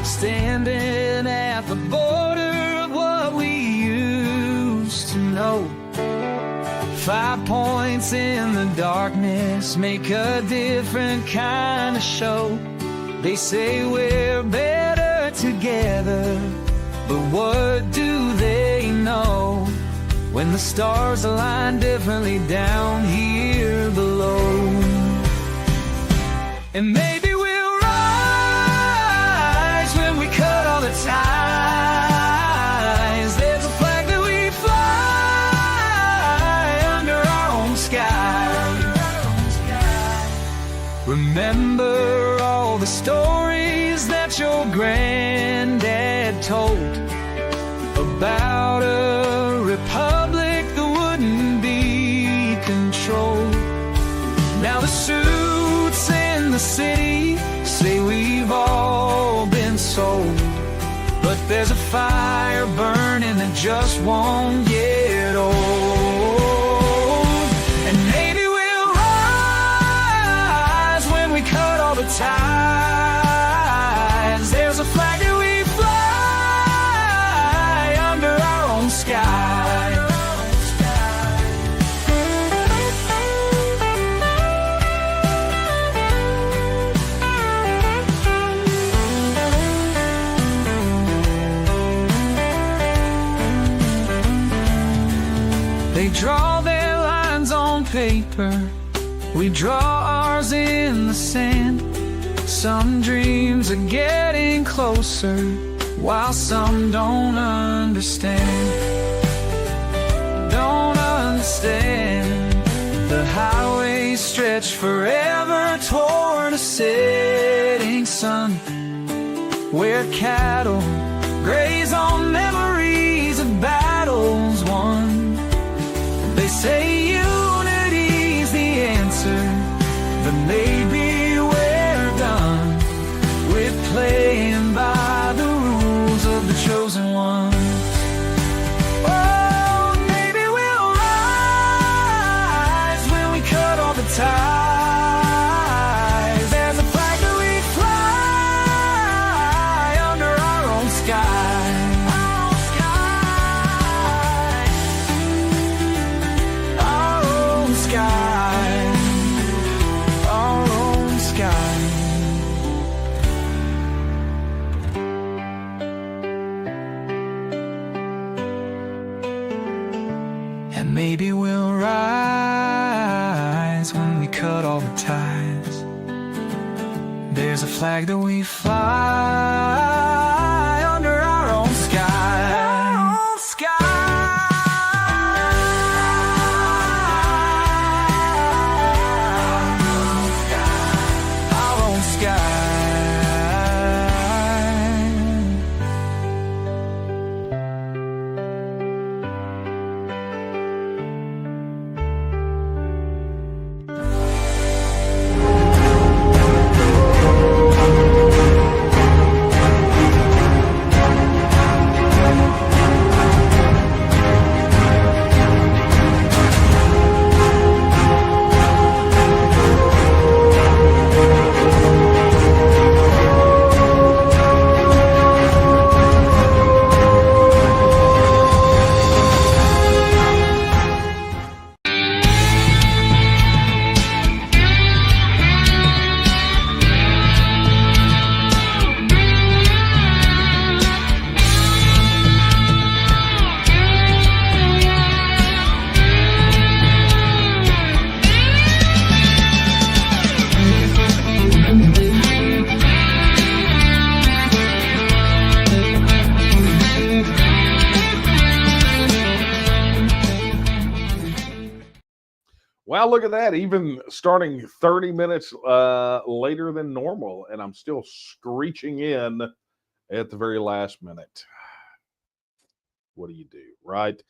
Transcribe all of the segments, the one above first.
standing at the border of what we used to know. 5 points in the darkness make a different kind of show. They say we're better together, but what do they know when the stars align differently down here below? And maybe we'll rise when we cut all the ties. There's a flag that we fly under our own sky. Remember all the stories that your granddad told about a republic that wouldn't be controlled. Now the suits in the city say we've all been sold, but there's a fire burning that just won't get old. And maybe we'll rise when we cut all the ties. There's a flag that we fly under our own sky. They draw their lines on paper, we draw ours in the sand. Some dreams are getting closer, while some don't understand. Don't understand. The highway stretched forever toward a setting sun, where cattle graze on memories of battles won. They say unity's the answer, but maybe we're done with playing by the rules of the chosen ones. Oh, maybe we'll rise when we cut all the ties. There's a flag that we fly under our own sky. And maybe we'll rise when we cut all the ties. There's a flag that we fly under our own sky. Our own sky. Our own sky. Wow, look at that. Even starting 30 minutes later than normal, and I'm still screeching in at the very last minute. What do you do, right?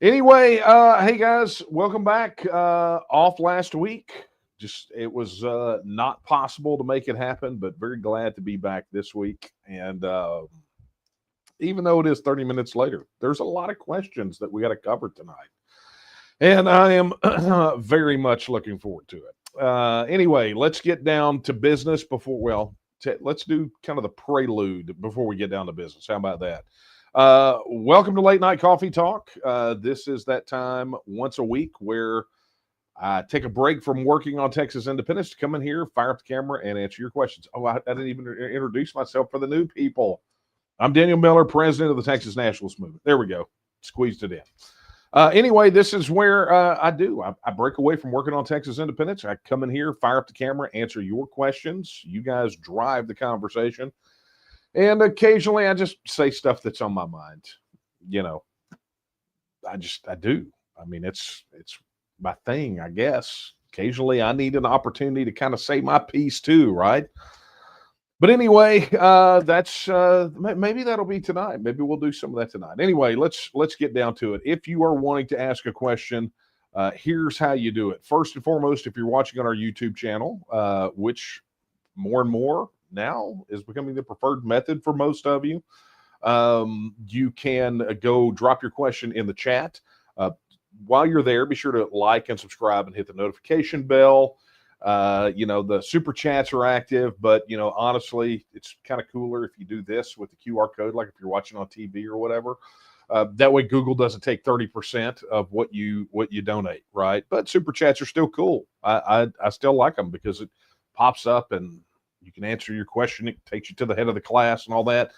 Anyway, hey guys, welcome back. Off last week. Just it was not possible to make it happen, but very glad to be back this week. And even though it is 30 minutes later, there's a lot of questions that we got to cover tonight. And I am very much looking forward to it. Anyway, let's get down to business before, well, let's do kind of the prelude before we get down to business. How about that? Welcome to Late Night Coffee Talk. This is that time once a week where I take a break from working on Texas independence to come in here, fire up the camera, and answer your questions. Oh, I didn't even introduce myself for the new people. I'm Daniel Miller, president of the Texas Nationalist movement. There we go. Squeezed it in. Anyway, this is where I break away from working on Texas independence. I come in here, fire up the camera, answer your questions. You guys drive the conversation. And occasionally I just say stuff that's on my mind. You know, I do. I mean, it's my thing, I guess. Occasionally I need an opportunity to kind of say my piece too, right? But anyway, that's maybe that'll be tonight. Maybe we'll do some of that tonight. Anyway, let's get down to it. If you are wanting to ask a question, here's how you do it. First and foremost, if you're watching on our YouTube channel, which more and more now is becoming the preferred method for most of you, you can go drop your question in the chat. While you're there, be sure to like and subscribe and hit the notification bell. The super chats are active, but honestly, it's kind of cooler if you do this with the QR code, like if you're watching on TV or whatever. That way Google doesn't take 30% of what you donate, right? But super chats are still cool. I still like them because it pops up and you can answer your question. It takes you to the head of the class and all that.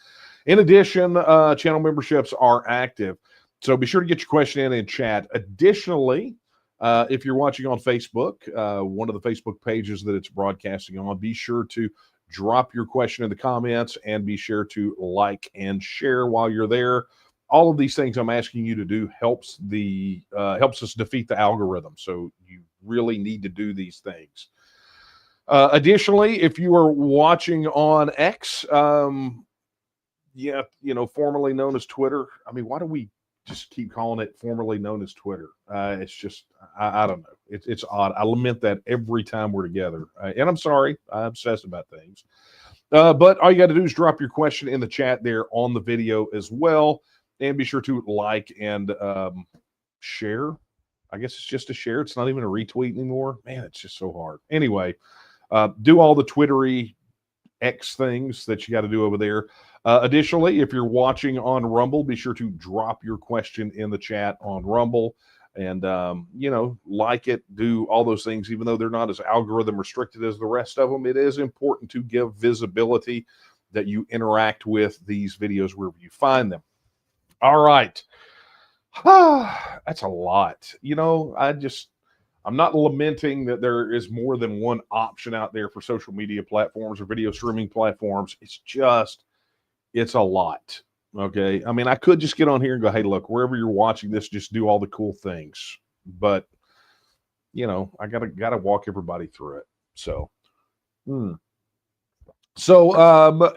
In addition, channel memberships are active. So be sure to get your question in chat. Additionally, if you're watching on Facebook, one of the Facebook pages that it's broadcasting on, be sure to drop your question in the comments and be sure to like and share while you're there. All of these things I'm asking you to do helps us defeat the algorithm. So you really need to do these things. Additionally, if you are watching on X, formerly known as Twitter. I mean, why do we just keep calling it formerly known as Twitter? It's just, I don't know. It's odd. I lament that every time we're together. And I'm sorry. I'm obsessed about things. But all you got to do is drop your question in the chat there on the video as well. And be sure to like and share. I guess it's just a share. It's not even a retweet anymore. Man, it's just so hard. Anyway, do all the Twittery X things that you got to do over there. Additionally, if you're watching on Rumble, be sure to drop your question in the chat on Rumble and, like it, do all those things. Even though they're not as algorithm restricted as the rest of them, it is important to give visibility that you interact with these videos wherever you find them. All right. That's a lot. I'm not lamenting that there is more than one option out there for social media platforms or video streaming platforms. It's a lot. Okay. I mean, I could just get on here and go, hey, look, wherever you're watching this, just do all the cool things. But, I gotta walk everybody through it. So,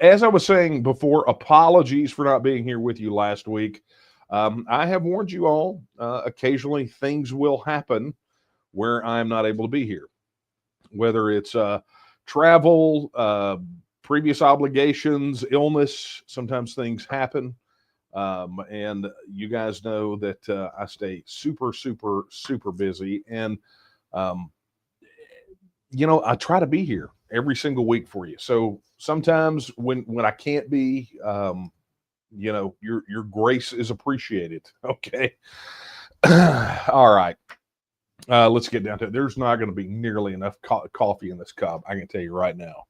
as I was saying before, apologies for not being here with you last week. I have warned you all, occasionally things will happen where I'm not able to be here, whether it's travel, previous obligations, illness. Sometimes things happen. And you guys know that I stay super, super, super busy. And, I try to be here every single week for you. So sometimes when I can't be, your grace is appreciated. Okay. All right. Let's get down to it. There's not going to be nearly enough coffee in this cup. I can tell you right now.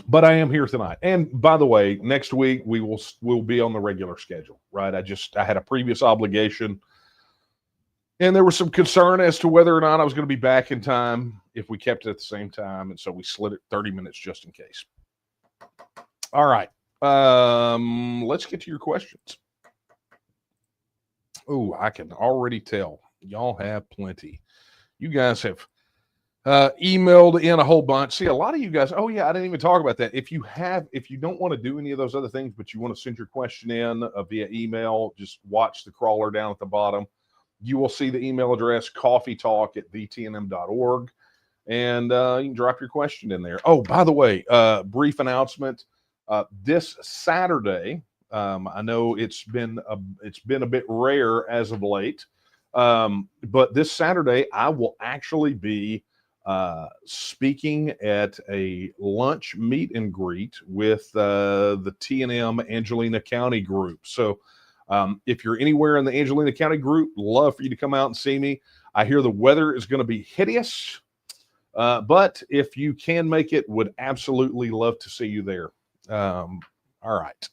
But I am here tonight. And by the way, next week we'll be on the regular schedule, right? I had a previous obligation and there was some concern as to whether or not I was going to be back in time if we kept it at the same time. And so we slid it 30 minutes just in case. All right. Let's get to your questions. Oh, I can already tell y'all have plenty. You guys have emailed in a whole bunch. See, a lot of you guys, oh yeah, I didn't even talk about that. If you don't want to do any of those other things, but you want to send your question in via email, just watch the crawler down at the bottom. You will see the email address, coffeetalk@vtnm.org. And you can drop your question in there. Oh, by the way, brief announcement. This Saturday, I know it's been a bit rare as of late, but this Saturday I will actually be speaking at a lunch meet and greet with the TNM Angelina County group. So if you're anywhere in the Angelina County group, love for you to come out and see me. I hear the weather is going to be hideous, but if you can make it, would absolutely love to see you there. All right.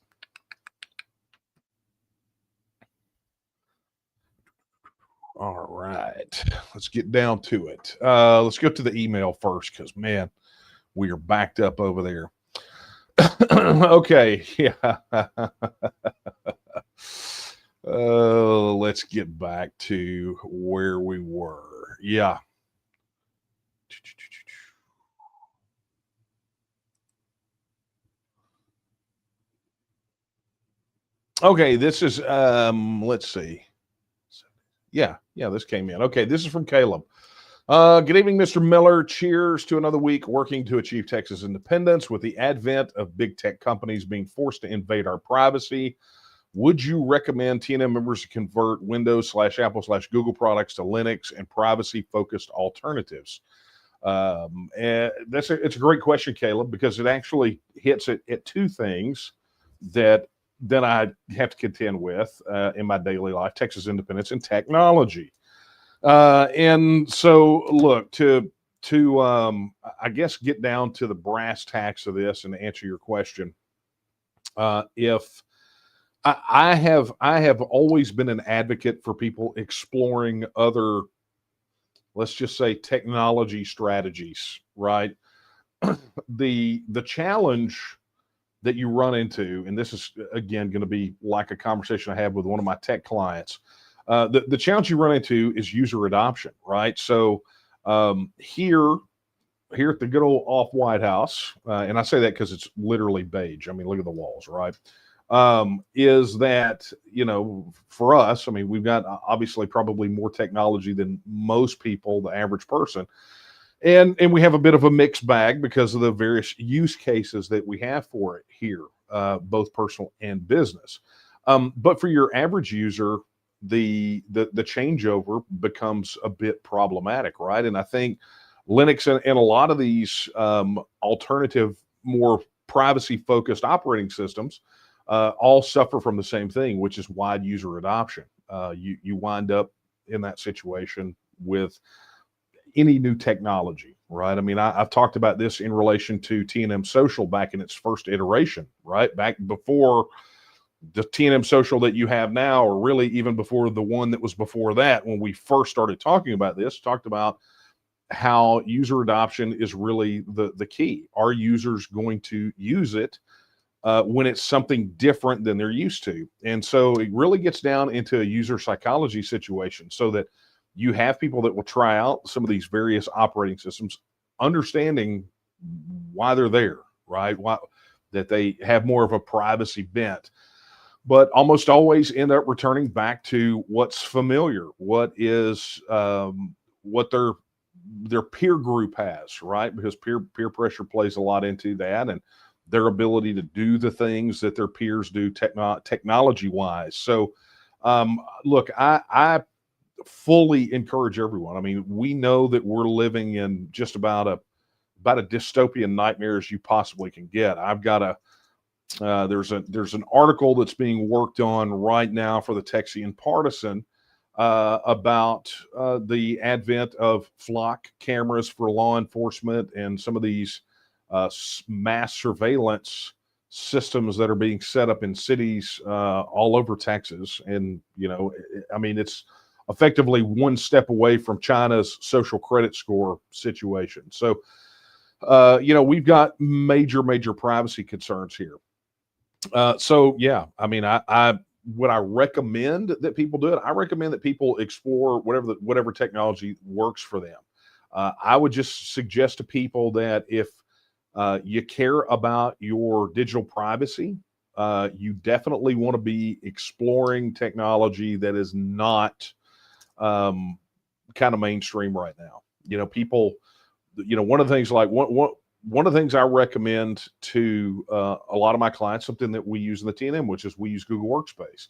All right. Let's get down to it. Let's go to the email first because, man, we are backed up over there. Okay. Yeah. Let's get back to where we were. Yeah. Okay, this is let's see. Yeah, this came in. Okay, this is from Caleb. Good evening, Mr. Miller. Cheers to another week working to achieve Texas independence. With the advent of big tech companies being forced to invade our privacy, would you recommend TNM members to convert Windows/Apple/Google products to Linux and privacy-focused alternatives? And it's a great question, Caleb, because it actually hits at two things that I have to contend with in my daily life: Texas independence and technology. And so, look, to I guess get down to the brass tacks of this and answer your question. If I have always been an advocate for people exploring other, let's just say, technology strategies, right? The challenge that you run into, and this is again going to be like a conversation I had with one of my tech clients. The challenge you run into is user adoption, right? So here at the good old off White House, and I say that because it's literally beige. I mean, look at the walls, right? Is that, for us, I mean, we've got obviously probably more technology than most people, the average person. And we have a bit of a mixed bag because of the various use cases that we have for it here, both personal and business. But for your average user, the changeover becomes a bit problematic, right? And I think Linux and a lot of these alternative, more privacy-focused operating systems all suffer from the same thing, which is wide user adoption. You wind up in that situation with any new technology, right? I mean, I've talked about this in relation to TNM Social back in its first iteration, right? Back before the TNM Social that you have now, or really even before the one that was before that, when we first started talking about this, talked about how user adoption is really the key. Are users going to use it when it's something different than they're used to? And so it really gets down into a user psychology situation, so that you have people that will try out some of these various operating systems, understanding why they're there, right? Why that they have more of a privacy bent, but almost always end up returning back to what's familiar, what is what their peer group has, right? Because peer pressure plays a lot into that, and their ability to do the things that their peers do technology wise. So, look, I fully encourage everyone. I mean, we know that we're living in just about a dystopian nightmare as you possibly can get. I've got there's an article that's being worked on right now for the Texian Partisan about the advent of flock cameras for law enforcement and some of these mass surveillance systems that are being set up in cities all over Texas. And, I mean, it's effectively one step away from China's social credit score situation. So, we've got major privacy concerns here. So yeah, I mean, I would I recommend that people do it. I recommend that people explore whatever technology works for them. I would just suggest to people that if you care about your digital privacy, you definitely want to be exploring technology that is not kind of mainstream right now. People, one of the things like one of the things I recommend to a lot of my clients, something that we use in the TNM, which is we use Google Workspace.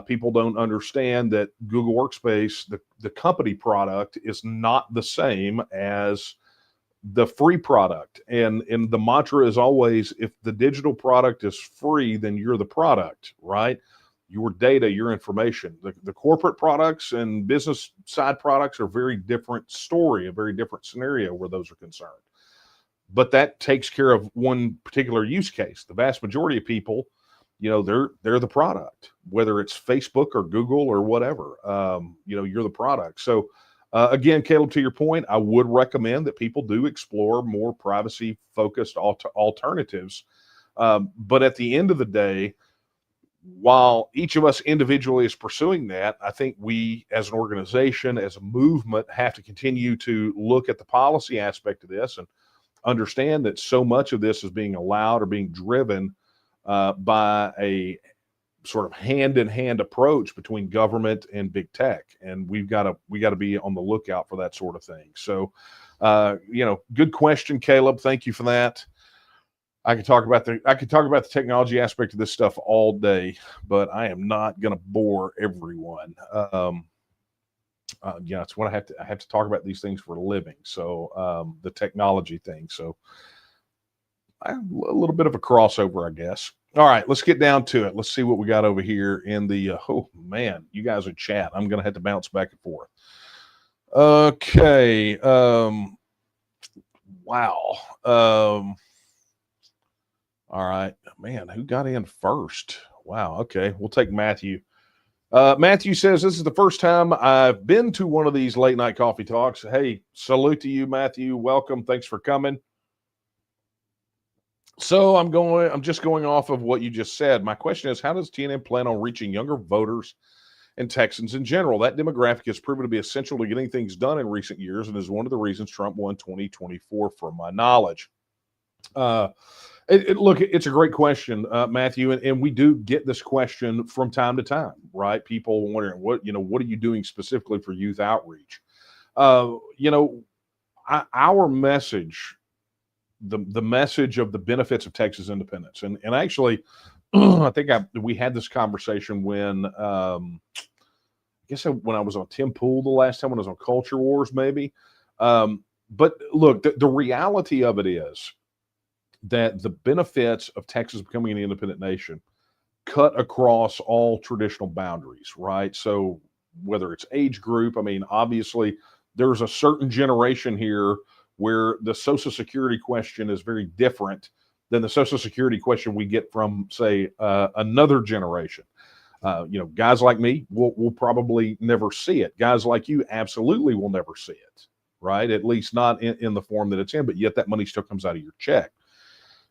People don't understand that Google Workspace, the company product, is not the same as the free product. And the mantra is always, if the digital product is free, then you're the product, right? Your data, your information. The corporate products and business side products are a very different story, a very different scenario where those are concerned. But that takes care of one particular use case. The vast majority of people, they're the product, whether it's Facebook or Google or whatever. You're the product. So again, Caleb, to your point, I would recommend that people do explore more privacy focused alternatives. But at the end of the day, while each of us individually is pursuing that, I think we as an organization, as a movement, have to continue to look at the policy aspect of this and understand that so much of this is being allowed or being driven by a sort of hand-in-hand approach between government and big tech, and we got to be on the lookout for that sort of thing. So, good question, Caleb. Thank you for that. I could talk about the technology aspect of this stuff all day, but I am not going to bore everyone. It's what I have to talk about these things for a living. So the technology thing. So a little bit of a crossover, I guess. All right, let's get down to it. Let's see what we got over here in the. Oh man, you guys are chat. I'm going to have to bounce back and forth. Okay. Wow. All right, man, who got in first? Wow. Okay, we'll take Matthew. Matthew says, this is the first time I've been to one of these late night coffee talks. Hey, salute to you, Matthew. Welcome. Thanks for coming. So I'm just going off of what you just said. My question is, how does TNM plan on reaching younger voters and Texans in general? That demographic has proven to be essential to getting things done in recent years and is one of the reasons Trump won 2024, from my knowledge. It's a great question, Matthew, and we do get this question from time to time, right? People wondering what are you doing specifically for youth outreach? Our message, the message of the benefits of Texas independence, and actually, I think we had this conversation when when I was on Tim Pool the last time, when I was on Culture Wars, maybe. But look, the reality of it is that the benefits of Texas becoming an independent nation cut across all traditional boundaries, right? So whether it's age group, I mean, obviously there's a certain generation here where the Social Security question is very different than the Social Security question we get from, say, another generation. Guys like me will probably never see it. Guys like you absolutely will never see it, right? At least not in the form that it's in, but yet that money still comes out of your check.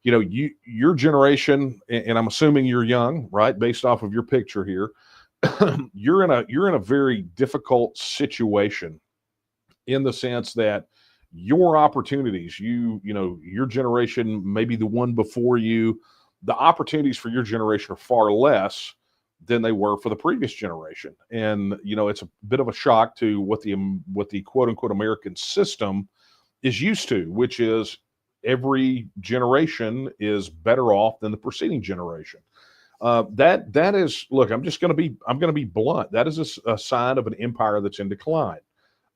Your generation, and I'm assuming you're young, right? Based off of your picture here, you're in a very difficult situation in the sense that your opportunities, your generation, maybe the one before you, the opportunities for your generation are far less than they were for the previous generation. And, it's a bit of a shock to what the quote unquote American system is used to, which is every generation is better off than the preceding generation. That is, look, I'm going to be blunt. That is a sign of an empire that's in decline.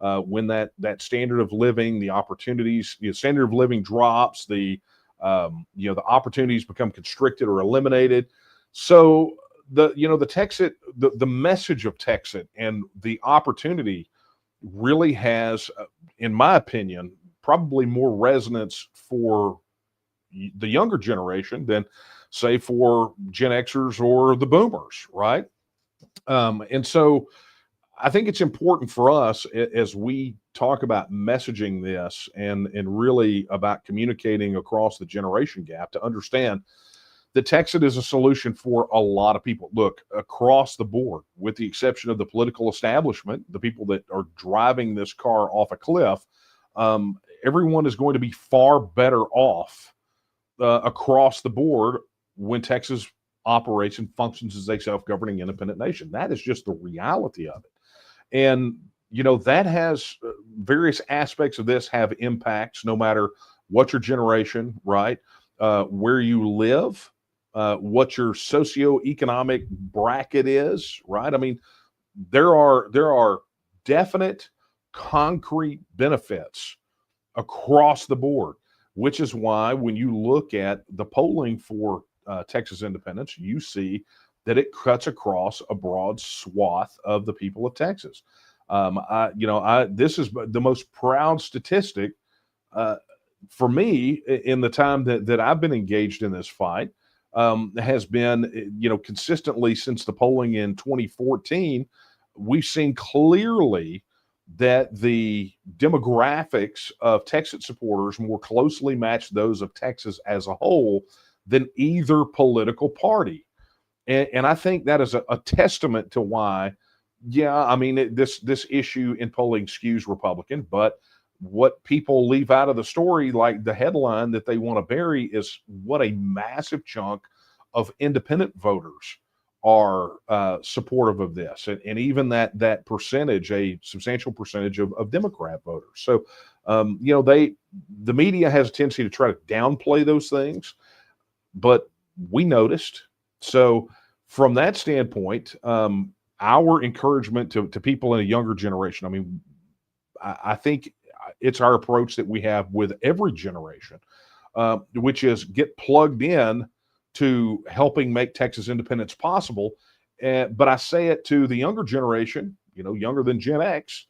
When that standard of living, the opportunities, standard of living drops, the opportunities become constricted or eliminated. So the TEXIT, the message of TEXIT and the opportunity really has, in my opinion, probably more resonance for the younger generation than, say, for Gen Xers or the boomers, right? And so I think it's important for us, as we talk about messaging this and really about communicating across the generation gap, to understand that TEXIT is a solution for a lot of people. Look, across the board, with the exception of the political establishment, the people that are driving this car off a cliff, everyone is going to be far better off across the board when Texas operates and functions as a self-governing independent nation. That is just the reality of it. And, that has various aspects of this have impacts no matter what your generation, right? Where you live, what your socioeconomic bracket is, right? I mean, there are definite concrete benefits across the board, which is why when you look at the polling for Texas independence, you see that it cuts across a broad swath of the people of Texas. This is the most proud statistic uh, for me in the time that I've been engaged in this fight. Has been, consistently since the polling in 2014, we've seen clearly that the demographics of Texas supporters more closely match those of Texas as a whole than either political party. And I think that is a testament to why, yeah, I mean, this issue in polling skews Republican, but what people leave out of the story, like the headline that they want to bury, is what a massive chunk of independent voters are supportive of this, and even that percentage, a substantial percentage of Democrat voters. So, the media has a tendency to try to downplay those things, but we noticed. So, from that standpoint, our encouragement to people in a younger generation, I mean, I think it's our approach that we have with every generation, which is get plugged in to helping make Texas independence possible. But I say it to the younger generation, younger than Gen X,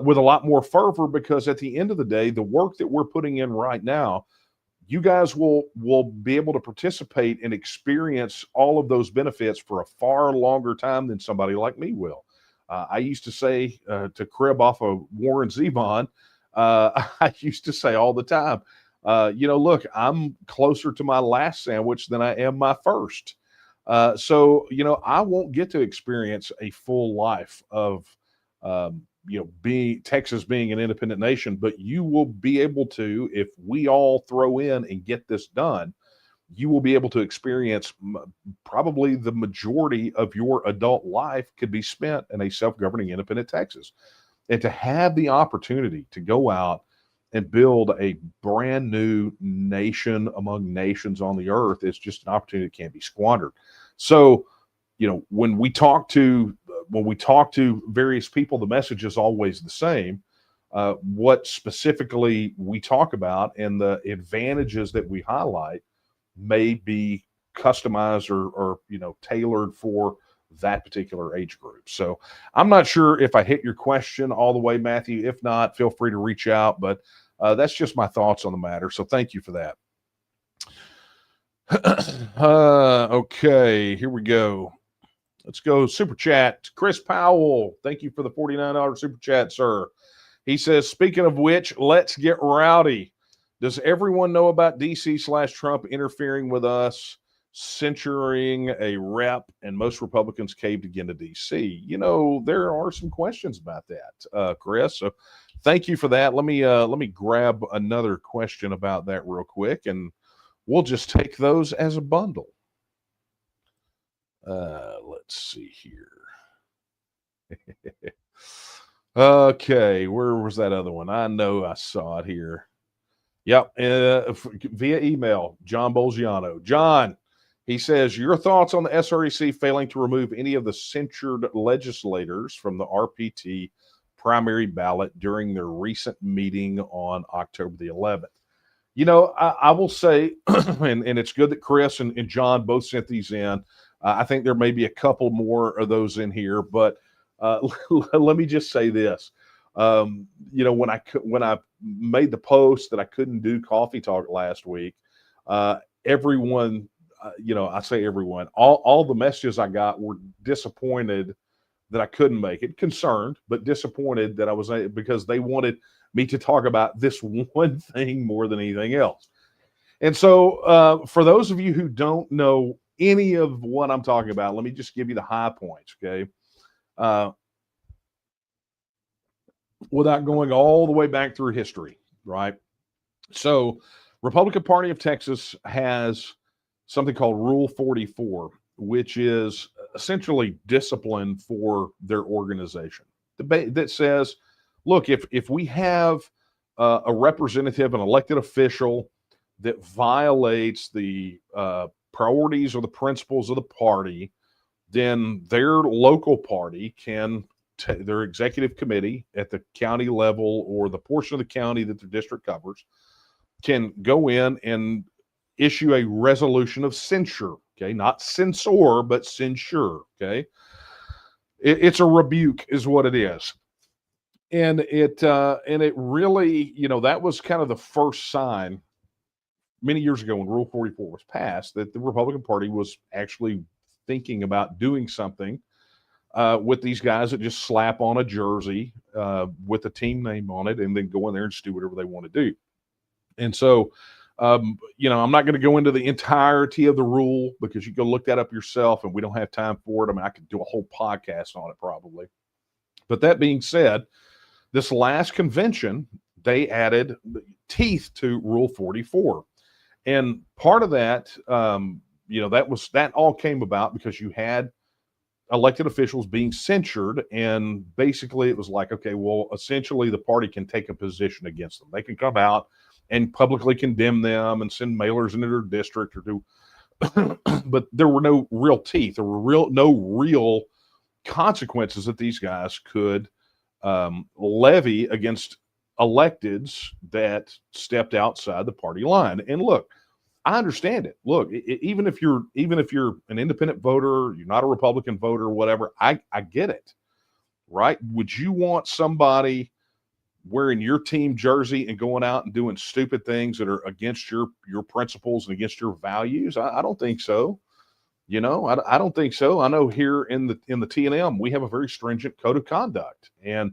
with a lot more fervor, because at the end of the day, the work that we're putting in right now, you guys will be able to participate and experience all of those benefits for a far longer time than somebody like me will. I used to say, to crib off of Warren Zevon, I used to say all the time, look, I'm closer to my last sandwich than I am my first. So, I won't get to experience a full life of, being Texas being an independent nation, but you will be able to, if we all throw in and get this done, you will be able to experience probably the majority of your adult life could be spent in a self-governing independent Texas. And to have the opportunity to go out and build a brand new nation among nations on the earth is just an opportunity that can't be squandered. So, when we talk to various people, the message is always the same. What specifically we talk about and the advantages that we highlight may be customized or tailored for that particular age group. So I'm not sure if I hit your question all the way, Matthew. If not, feel free to reach out. But that's just my thoughts on the matter. So thank you for that. Okay, here we go. Let's go super chat. Chris Powell, thank you for the $49 super chat, sir. He says, speaking of which, let's get rowdy. Does everyone know about DC/Trump interfering with us, censuring a rep, and most Republicans caved again to DC? There are some questions about that, Chris. So thank you for that. Let me grab another question about that real quick, and we'll just take those as a bundle. Let's see here. Okay, where was that other one? I know I saw it here. Yep, via email, John Bolgiano. John, he says, your thoughts on the SREC failing to remove any of the censured legislators from the RPT primary ballot during their recent meeting on October the 11th. I will say, and it's good that Chris and John both sent these in. I think there may be a couple more of those in here, but let me just say this. When I made the post that I couldn't do Coffee Talk last week, everyone, I say everyone, all the messages I got were disappointed that I couldn't make it, concerned, but disappointed that I was, because they wanted me to talk about this one thing more than anything else. And so for those of you who don't know any of what I'm talking about, let me just give you the high points, okay? Without going all the way back through history, right? So Republican Party of Texas has something called Rule 44, which is essentially discipline for their organization. That says, look, if we have a representative, an elected official that violates the priorities or the principles of the party, then their local party can their executive committee at the county level or the portion of the county that their district covers can go in and issue a resolution of censure. Okay, not censor, but censure. Okay, it's a rebuke, is what it is. And it really, that was kind of the first sign many years ago when Rule 44 was passed that the Republican Party was actually thinking about doing something with these guys that just slap on a jersey with a team name on it and then go in there and just do whatever they want to do. And so, I'm not going to go into the entirety of the rule because you can look that up yourself, and we don't have time for it. I mean, I could do a whole podcast on it probably. But that being said, this last convention, they added teeth to Rule 44. And part of that, that all came about because you had elected officials being censured. And basically it was like, okay, well, essentially the party can take a position against them. They can come out and publicly condemn them and send mailers into their district or do, but there were no real teeth. There were no real consequences that these guys could levy against electeds that stepped outside the party line. And look, I understand it. Look, even if you're an independent voter, you're not a Republican voter, or whatever, I get it, right? Would you want somebody wearing your team jersey and going out and doing stupid things that are against your principles and against your values? I don't think so. I don't think so. I know here in the TNM, we have a very stringent code of conduct, and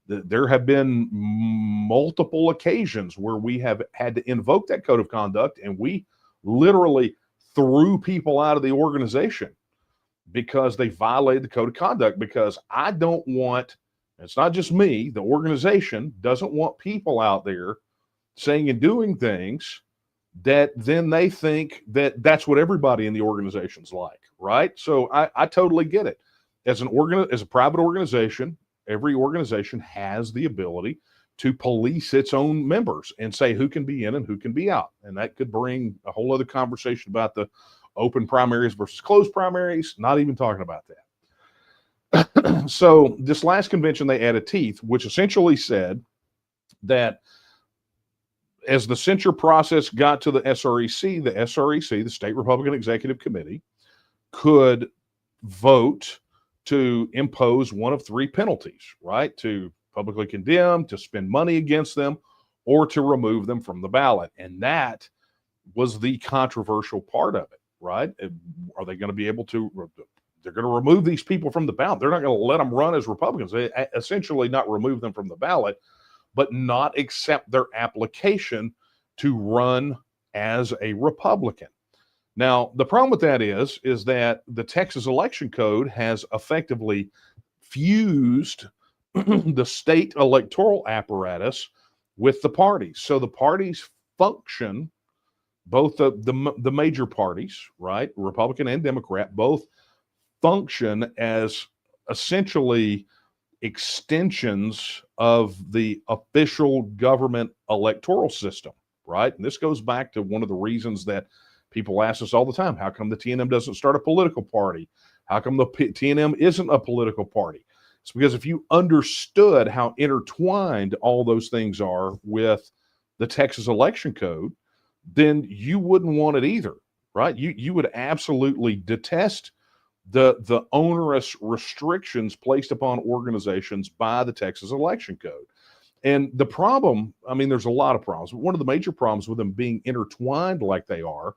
there have been multiple occasions where we have had to invoke that code of conduct, and we literally threw people out of the organization because they violated the code of conduct. Because I don't want, it's not just me, the organization doesn't want people out there saying and doing things that then they think that that's what everybody in the organization's like, right? So I totally get it. As a private organization, every organization has the ability to police its own members and say who can be in and who can be out. And that could bring a whole other conversation about the open primaries versus closed primaries, not even talking about that. So this last convention, they added teeth, which essentially said that as the censure process got to the SREC, the State Republican Executive Committee, could vote to impose one of three penalties, right? To publicly condemn, to spend money against them, or to remove them from the ballot. And that was the controversial part of it, right? Are they going to be able to, they're going to remove these people from the ballot. They're not going to let them run as Republicans. They essentially not remove them from the ballot, but not accept their application to run as a Republican. Now, the problem with that is that the Texas election code has effectively fused the state electoral apparatus with the parties. So the parties function, both the major parties, right, Republican and Democrat, both function as essentially extensions of the official government electoral system, right? And this goes back to one of the reasons that people ask us all the time, how come the TNM doesn't start a political party? How come the TNM isn't a political party? It's because if you understood how intertwined all those things are with the Texas election code, then you wouldn't want it either, right? You would absolutely detest the onerous restrictions placed upon organizations by the Texas election code. And the problem, I mean, there's a lot of problems. One of the major problems with them being intertwined like they are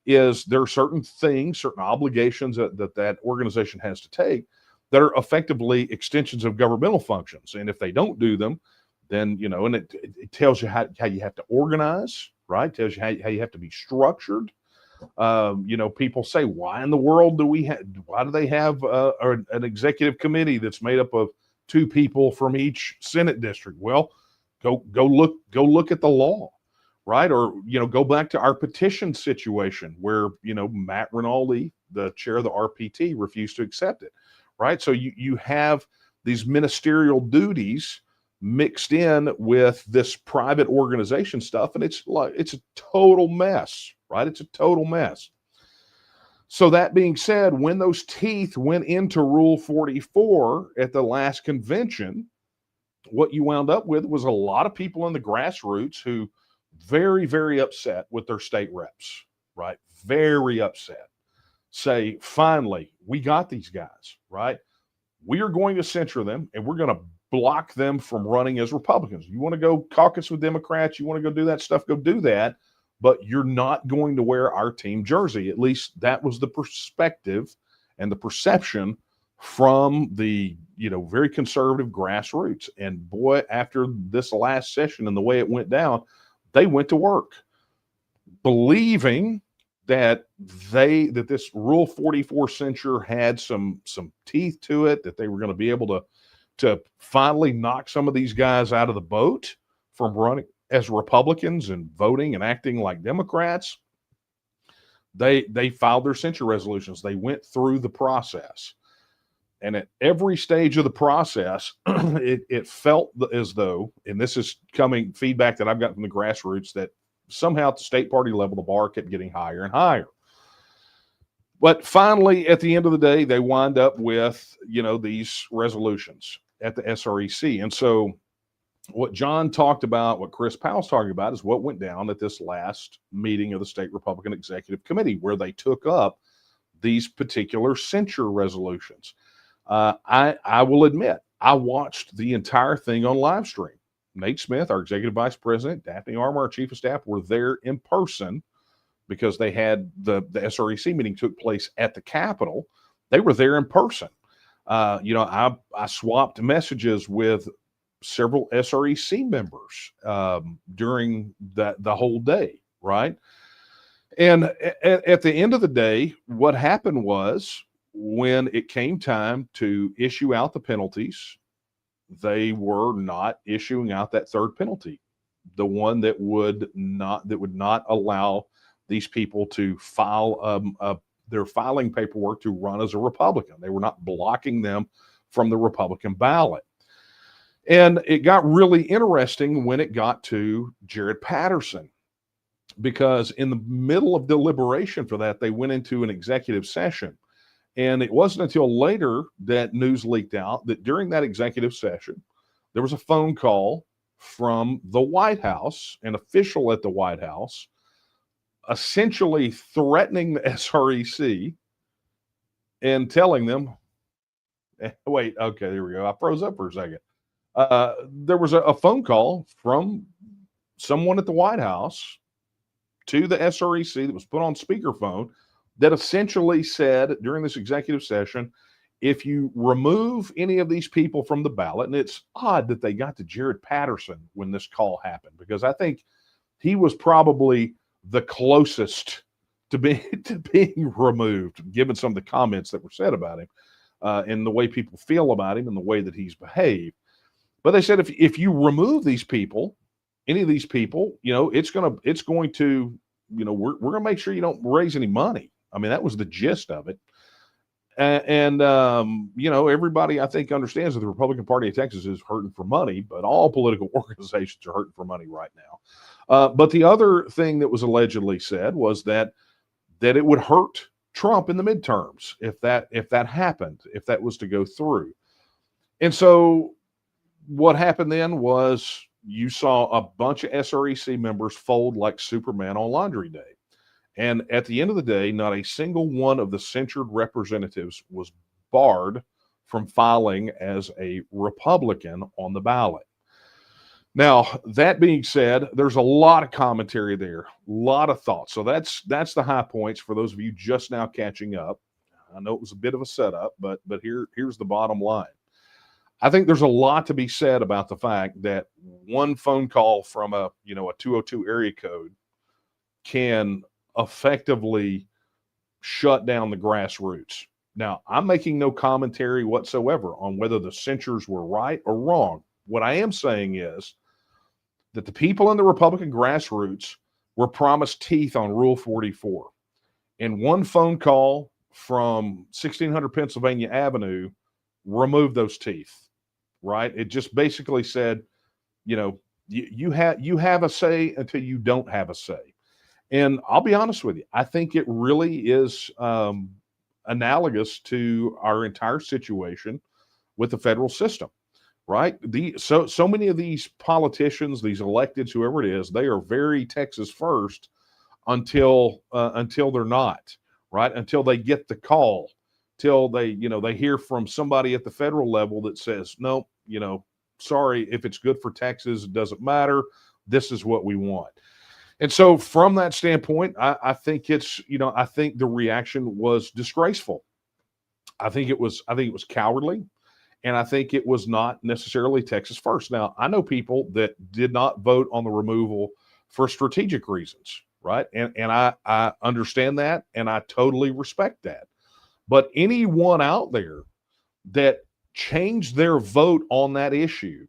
is there are certain things, certain obligations that organization has to take that are effectively extensions of governmental functions. And if they don't do them, then, and it tells you how you have to organize, right? It tells you how you have to be structured. People say, why in the world why do they have an executive committee that's made up of two people from each Senate district? Well, go look at the law, right? Or, go back to our petition situation where, Matt Rinaldi, the chair of the RPT, refused to accept it, right? So you have these ministerial duties mixed in with this private organization stuff, and it's a total mess, right? It's a total mess. So that being said, when those teeth went into Rule 44 at the last convention, what you wound up with was a lot of people in the grassroots who very, very upset with their state reps, right? Very upset. Say, finally, we got these guys, right? We are going to censure them and we're going to block them from running as Republicans. You want to go caucus with Democrats, you want to go do that stuff, go do that. But you're not going to wear our team jersey. At least that was the perspective and the perception from the very conservative grassroots. And boy, after this last session and the way it went down, they went to work believing that this Rule 44 censure had some teeth to it, that they were going to be able to finally knock some of these guys out of the boat from running as Republicans and voting and acting like Democrats. They filed their censure resolutions. They went through the process. And at every stage of the process, it felt as though, and this is coming feedback that I've got from the grassroots, that somehow at the state party level, the bar kept getting higher and higher. But finally, at the end of the day, they wind up with, these resolutions at the SREC. And so what John talked about, what Chris Powell's talking about, is what went down at this last meeting of the State Republican Executive Committee, where they took up these particular censure resolutions. I will admit, I watched the entire thing on live stream. Nate Smith, our executive vice president, Daphne Armour, our chief of staff, were there in person because they had the SREC meeting took place at the Capitol. They were there in person. I swapped messages with several SREC members during the whole day, right? And at the end of the day, what happened was, when it came time to issue out the penalties, they were not issuing out that third penalty, the one that would not allow these people to file their filing paperwork to run as a Republican. They were not blocking them from the Republican ballot. And it got really interesting when it got to Jared Patterson, because in the middle of deliberation for that, they went into an executive session. And it wasn't until later that news leaked out that during that executive session, there was a phone call from the White House, an official at the White House, essentially threatening the SREC and telling them, wait, okay, there we go. I froze up for a second. There was a phone call from someone at the White House to the SREC that was put on speakerphone that essentially said during this executive session, if you remove any of these people from the ballot, and it's odd that they got to Jared Patterson when this call happened, because I think he was probably the closest to being removed, given some of the comments that were said about him and the way people feel about him and the way that he's behaved. But they said, if you remove these people, any of these people, it's going to, we're going to make sure you don't raise any money. I mean, that was the gist of it. And everybody, I think, understands that the Republican Party of Texas is hurting for money, but all political organizations are hurting for money right now. But the other thing that was allegedly said was that it would hurt Trump in the midterms if that happened, if that was to go through. And so what happened then was you saw a bunch of SREC members fold like Superman on Laundry Day. And at the end of the day, not a single one of the censured representatives was barred from filing as a Republican on the ballot. Now, that being said, there's a lot of commentary there, a lot of thoughts. So that's the high points for those of you just now catching up. I know it was a bit of a setup, but here's the bottom line. I think there's a lot to be said about the fact that one phone call from a 202 area code can effectively shut down the grassroots. Now, I'm making no commentary whatsoever on whether the censures were right or wrong. What I am saying is that the people in the Republican grassroots were promised teeth on Rule 44. And one phone call from 1600 Pennsylvania Avenue removed those teeth, right? It just basically said, you have a say until you don't have a say. And I'll be honest with you, I think it really is analogous to our entire situation with the federal system, right? So many of these politicians, these electeds, whoever it is, they are very Texas first until they're not, right? Until they get the call, till they hear from somebody at the federal level that says, no, sorry, if it's good for Texas, it doesn't matter. This is what we want. And so from that standpoint, I think I think the reaction was disgraceful. I think it was cowardly, and I think it was not necessarily Texas first. Now, I know people that did not vote on the removal for strategic reasons, right? And I understand that, and I totally respect that. But anyone out there that changed their vote on that issue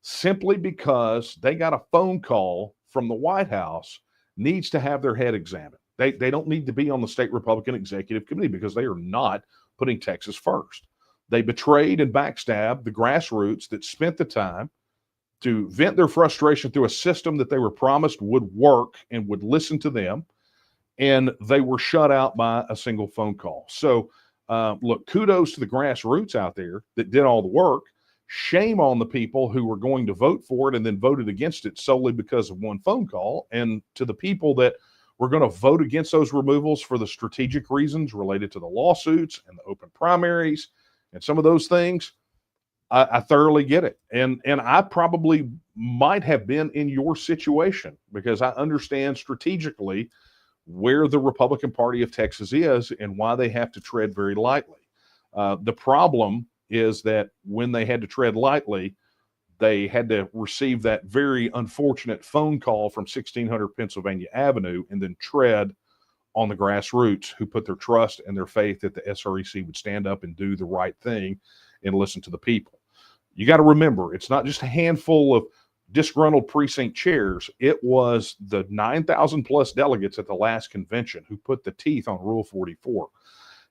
simply because they got a phone call from the White House needs to have their head examined. They don't need to be on the state Republican executive committee because they are not putting Texas first. They betrayed and backstabbed the grassroots that spent the time to vent their frustration through a system that they were promised would work and would listen to them. And they were shut out by a single phone call. So, look, kudos to the grassroots out there that did all the work. Shame on the people who were going to vote for it and then voted against it solely because of one phone call. And to the people that were going to vote against those removals for the strategic reasons related to the lawsuits and the open primaries and some of those things, I thoroughly get it. And I probably might have been in your situation because I understand strategically where the Republican Party of Texas is and why they have to tread very lightly. The problem is that when they had to tread lightly, they had to receive that very unfortunate phone call from 1600 Pennsylvania Avenue and then tread on the grassroots who put their trust and their faith that the SREC would stand up and do the right thing and listen to the people. You got to remember, it's not just a handful of disgruntled precinct chairs. It was the 9,000 plus delegates at the last convention who put the teeth on Rule 44.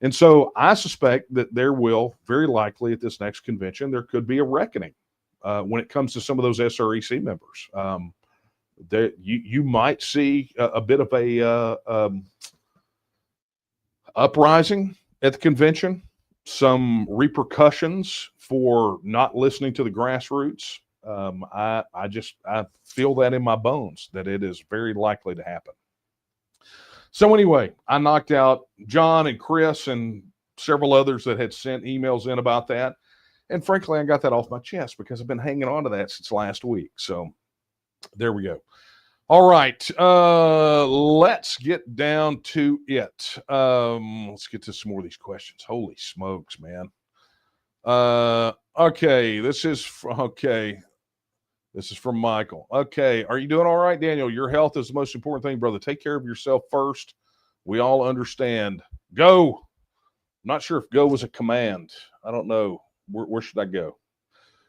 And so I suspect that there will, very likely at this next convention, there could be a reckoning when it comes to some of those SREC members. You might see a bit of a uprising at the convention, some repercussions for not listening to the grassroots. I feel that in my bones that it is very likely to happen. So anyway, I knocked out John and Chris and several others that had sent emails in about that. And frankly, I got that off my chest because I've been hanging on to that since last week. So there we go. All right. Let's get down to it. Let's get to some more of these questions. Holy smokes, man. Okay. This is from Michael. Okay. Are you doing all right, Daniel? Your health is the most important thing, brother. Take care of yourself first. We all understand. Go. I'm not sure if go was a command. I don't know. Where should I go?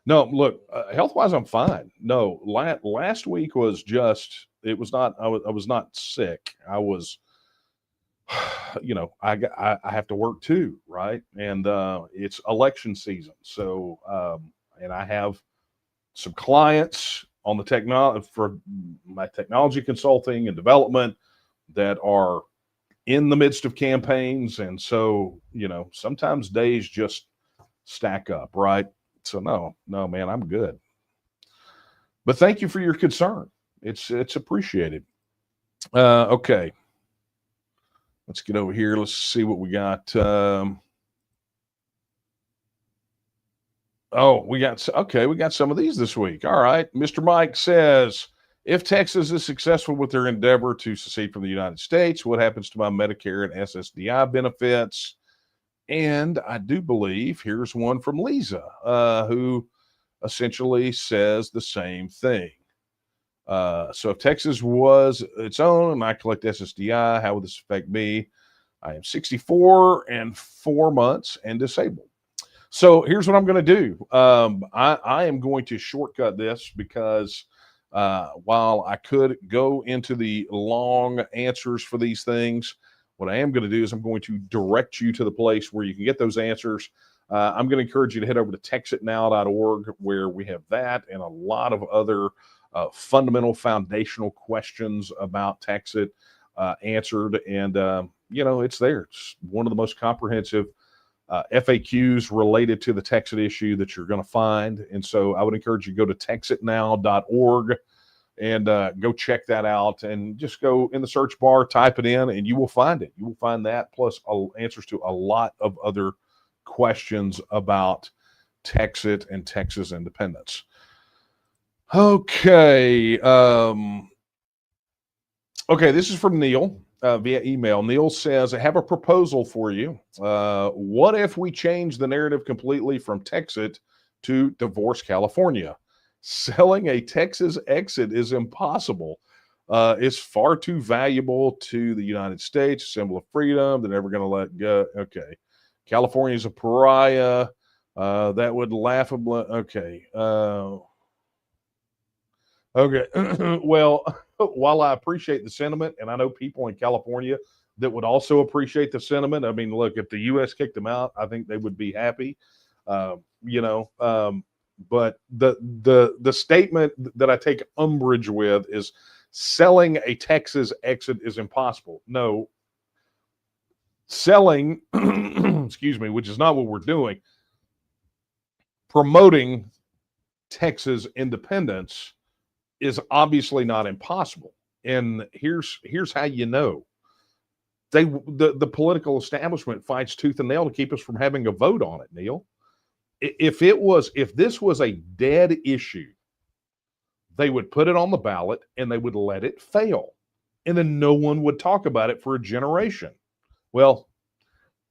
No, look, health-wise, I'm fine. No, last week was just, it was not, I was not sick. I was, I have to work too, right? And it's election season. So, and I have some clients on the for my technology consulting and development that are in the midst of campaigns. And so, sometimes days just stack up, right? So no, man, I'm good. But thank you for your concern. It's appreciated. Okay. Let's get over here. Let's see what we got. We got some of these this week. All right. Mr. Mike says, if Texas is successful with their endeavor to secede from the United States, what happens to my Medicare and SSDI benefits? And I do believe here's one from Lisa, who essentially says the same thing. So if Texas was its own and I collect SSDI, how would this affect me? I am 64 and 4 months and disabled. So here's what I'm going to do. I am going to shortcut this because while I could go into the long answers for these things, what I am going to do is I'm going to direct you to the place where you can get those answers. I'm going to encourage you to head over to TEXITnow.org, where we have that and a lot of other fundamental foundational questions about TEXIT answered. And, it's there. It's one of the most comprehensive FAQs related to the TEXIT issue that you're going to find. And so I would encourage you to go to texitnow.org and go check that out, and just go in the search bar, type it in, and you will find it. You will find that plus answers to a lot of other questions about TEXIT and Texas independence. Okay. Okay, this is from Neil via email. Neil says, I have a proposal for you. What if we change the narrative completely from TEXIT to Divorce California? Selling a Texas exit is impossible. It's far too valuable to the United States, a symbol of freedom. They're never going to let go. Okay. California is a pariah. That would laughably. Okay. Okay. Well, while I appreciate the sentiment, and I know people in California that would also appreciate the sentiment. I mean, look, if the U.S. kicked them out, I think they would be happy. But the statement that I take umbrage with is selling a Texas exit is impossible. No, selling, excuse me, which is not what we're doing, promoting Texas independence is obviously not impossible. And here's how you know. The political establishment fights tooth and nail to keep us from having a vote on it, Neil. If this was a dead issue, they would put it on the ballot and they would let it fail. And then no one would talk about it for a generation. Well,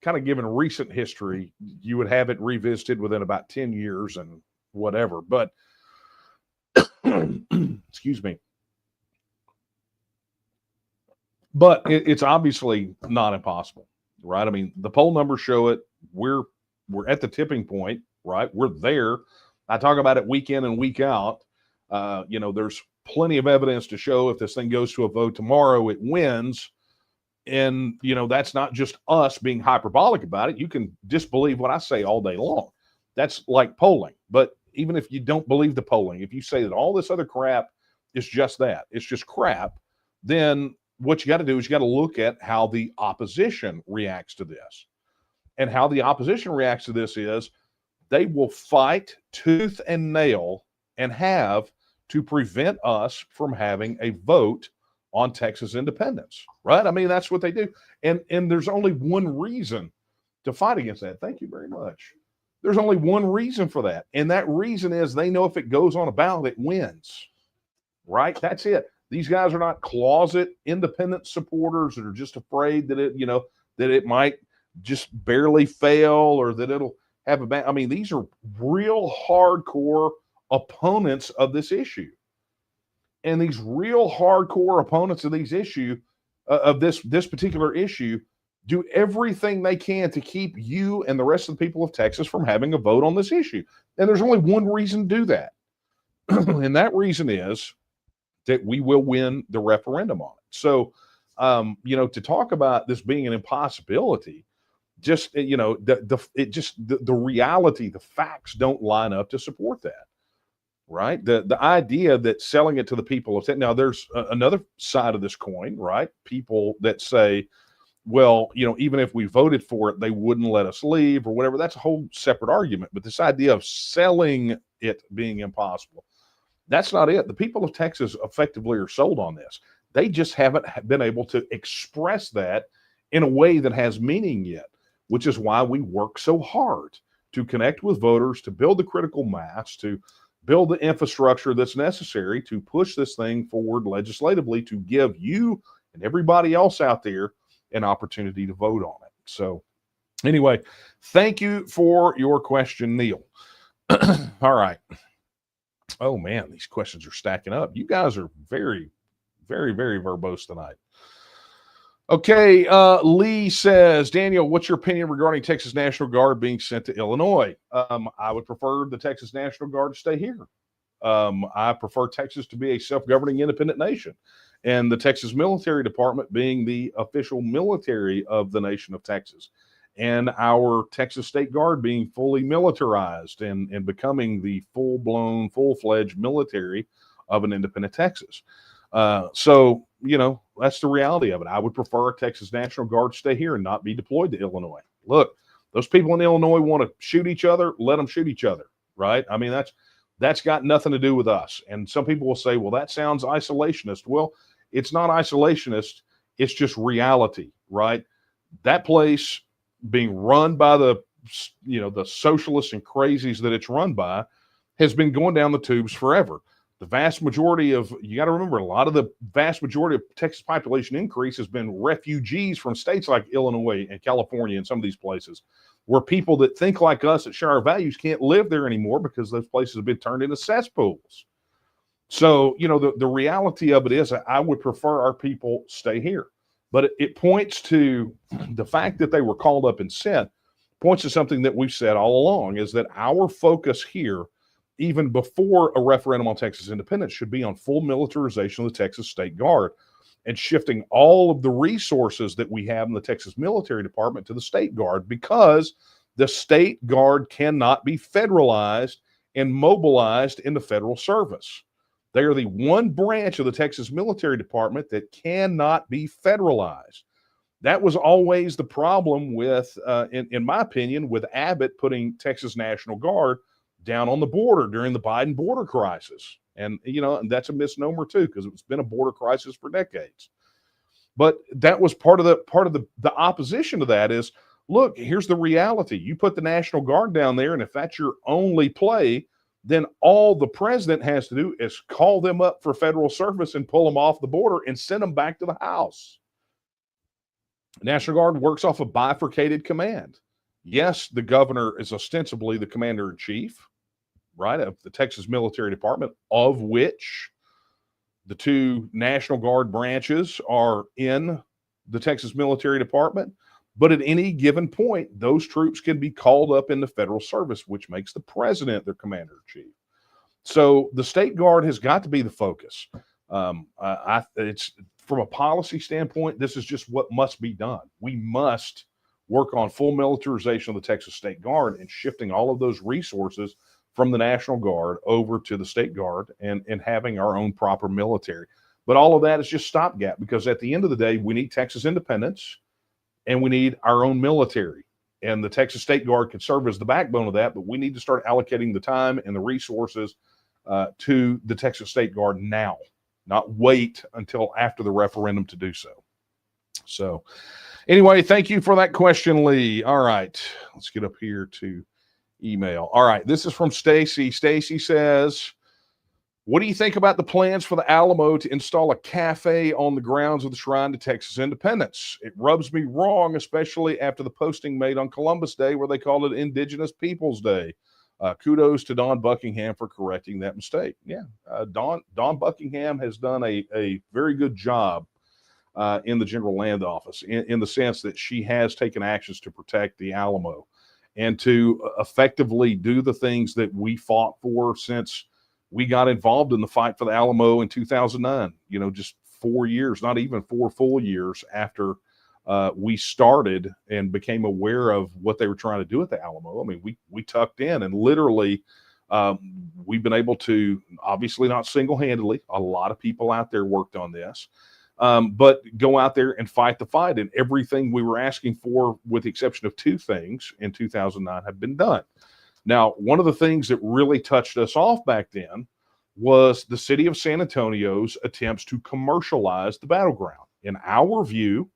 kind of given recent history, you would have it revisited within about 10 years and whatever. But, excuse me. But it's obviously not impossible, right? I mean, the poll numbers show it. We're at the tipping point. Right, we're there. I talk about it week in and week out. There's plenty of evidence to show if this thing goes to a vote tomorrow, it wins. And that's not just us being hyperbolic about it. You can disbelieve what I say all day long. That's like polling. But even if you don't believe the polling, if you say that all this other crap is just that, it's just crap, then what you got to do is you got to look at how the opposition reacts to this. And how the opposition reacts to this is they will fight tooth and nail and have to prevent us from having a vote on Texas independence, right? I mean, that's what they do. And there's only one reason to fight against that. Thank you very much. There's only one reason for that. And that reason is they know if it goes on a ballot, it wins, right? That's it. These guys are not closet independent supporters that are just afraid that it might just barely fail or that it'll have a bad. I mean, these are real hardcore opponents of this issue, and these real hardcore opponents of these this particular issue do everything they can to keep you and the rest of the people of Texas from having a vote on this issue. And there's only one reason to do that, and that reason is that we will win the referendum on it. So, to talk about this being an impossibility. Just the reality, the facts don't line up to support that, right? The idea that selling it to the people of now, there's another side of this coin, right? People that say, well, even if we voted for it, they wouldn't let us leave or whatever. That's a whole separate argument. But this idea of selling it being impossible, that's not it. The people of Texas effectively are sold on this. They just haven't been able to express that in a way that has meaning yet, which is why we work so hard to connect with voters, to build the critical mass, to build the infrastructure that's necessary to push this thing forward legislatively, to give you and everybody else out there an opportunity to vote on it. So anyway, thank you for your question, Neil. All right. Oh, man, these questions are stacking up. You guys are very, very, very verbose tonight. Okay, Lee says, Daniel, what's your opinion regarding Texas National Guard being sent to Illinois? I would prefer the Texas National Guard to stay here. I prefer Texas to be a self-governing independent nation, and the Texas Military Department being the official military of the nation of Texas, and our Texas State Guard being fully militarized and becoming the full-blown, full-fledged military of an independent Texas. So that's the reality of it. I would prefer a Texas National Guard stay here and not be deployed to Illinois. Look, those people in Illinois want to shoot each other, let them shoot each other, right? I mean, that's got nothing to do with us. And some people will say, well, that sounds isolationist. Well, it's not isolationist. It's just reality, right? That place being run by the socialists and crazies that it's run by has been going down the tubes forever. The vast majority of, you got to remember, the vast majority of Texas population increase has been refugees from states like Illinois and California and some of these places where people that think like us, that share our values, can't live there anymore because those places have been turned into cesspools. So, the reality of it is I would prefer our people stay here. But it points to the fact that they were called up and sent, points to something that we've said all along, is that our focus here, even before a referendum on Texas independence, should be on full militarization of the Texas State Guard and shifting all of the resources that we have in the Texas Military Department to the State Guard, because the State Guard cannot be federalized and mobilized into federal service. They are the one branch of the Texas Military Department that cannot be federalized. That was always the problem with, in my opinion, with Abbott putting Texas National Guard down on the border during the Biden border crisis. And, and that's a misnomer too, because it's been a border crisis for decades. But that was part of the opposition to that is, look, here's the reality. You put the National Guard down there, and if that's your only play, then all the president has to do is call them up for federal service and pull them off the border and send them back to the house. National Guard works off a bifurcated command. Yes, the governor is ostensibly the commander-in-chief, right, of the Texas Military Department, of which the two National Guard branches are in the Texas Military Department. But at any given point, those troops can be called up into federal service, which makes the president their commander-in-chief. So the State Guard has got to be the focus. It's from a policy standpoint, this is just what must be done. We must work on full militarization of the Texas State Guard and shifting all of those resources from the National Guard over to the State Guard and having our own proper military. But all of that is just stopgap, because at the end of the day, we need Texas independence and we need our own military. And the Texas State Guard can serve as the backbone of that, but we need to start allocating the time and the resources to the Texas State Guard now, not wait until after the referendum to do so. So anyway, thank you for that question, Lee. All right, let's get up here to email. All right, this is from Stacy. Stacy says, what do you think about the plans for the Alamo to install a cafe on the grounds of the Shrine to Texas Independence? It rubs me wrong, especially after the posting made on Columbus Day where they called it Indigenous Peoples Day. Kudos to Don Buckingham for correcting that mistake. Yeah, Don Buckingham has done a very good job in the General Land Office in the sense that she has taken actions to protect the Alamo and to effectively do the things that we fought for since we got involved in the fight for the Alamo in 2009, just 4 years, not even 4 full years after we started and became aware of what they were trying to do at the Alamo. I mean, we tucked in and literally we've been able to, obviously not single-handedly, a lot of people out there worked on this, but go out there and fight the fight. And everything we were asking for, with the exception of 2 things in 2009, have been done. Now, one of the things that really touched us off back then was the city of San Antonio's attempts to commercialize the battleground. In our view,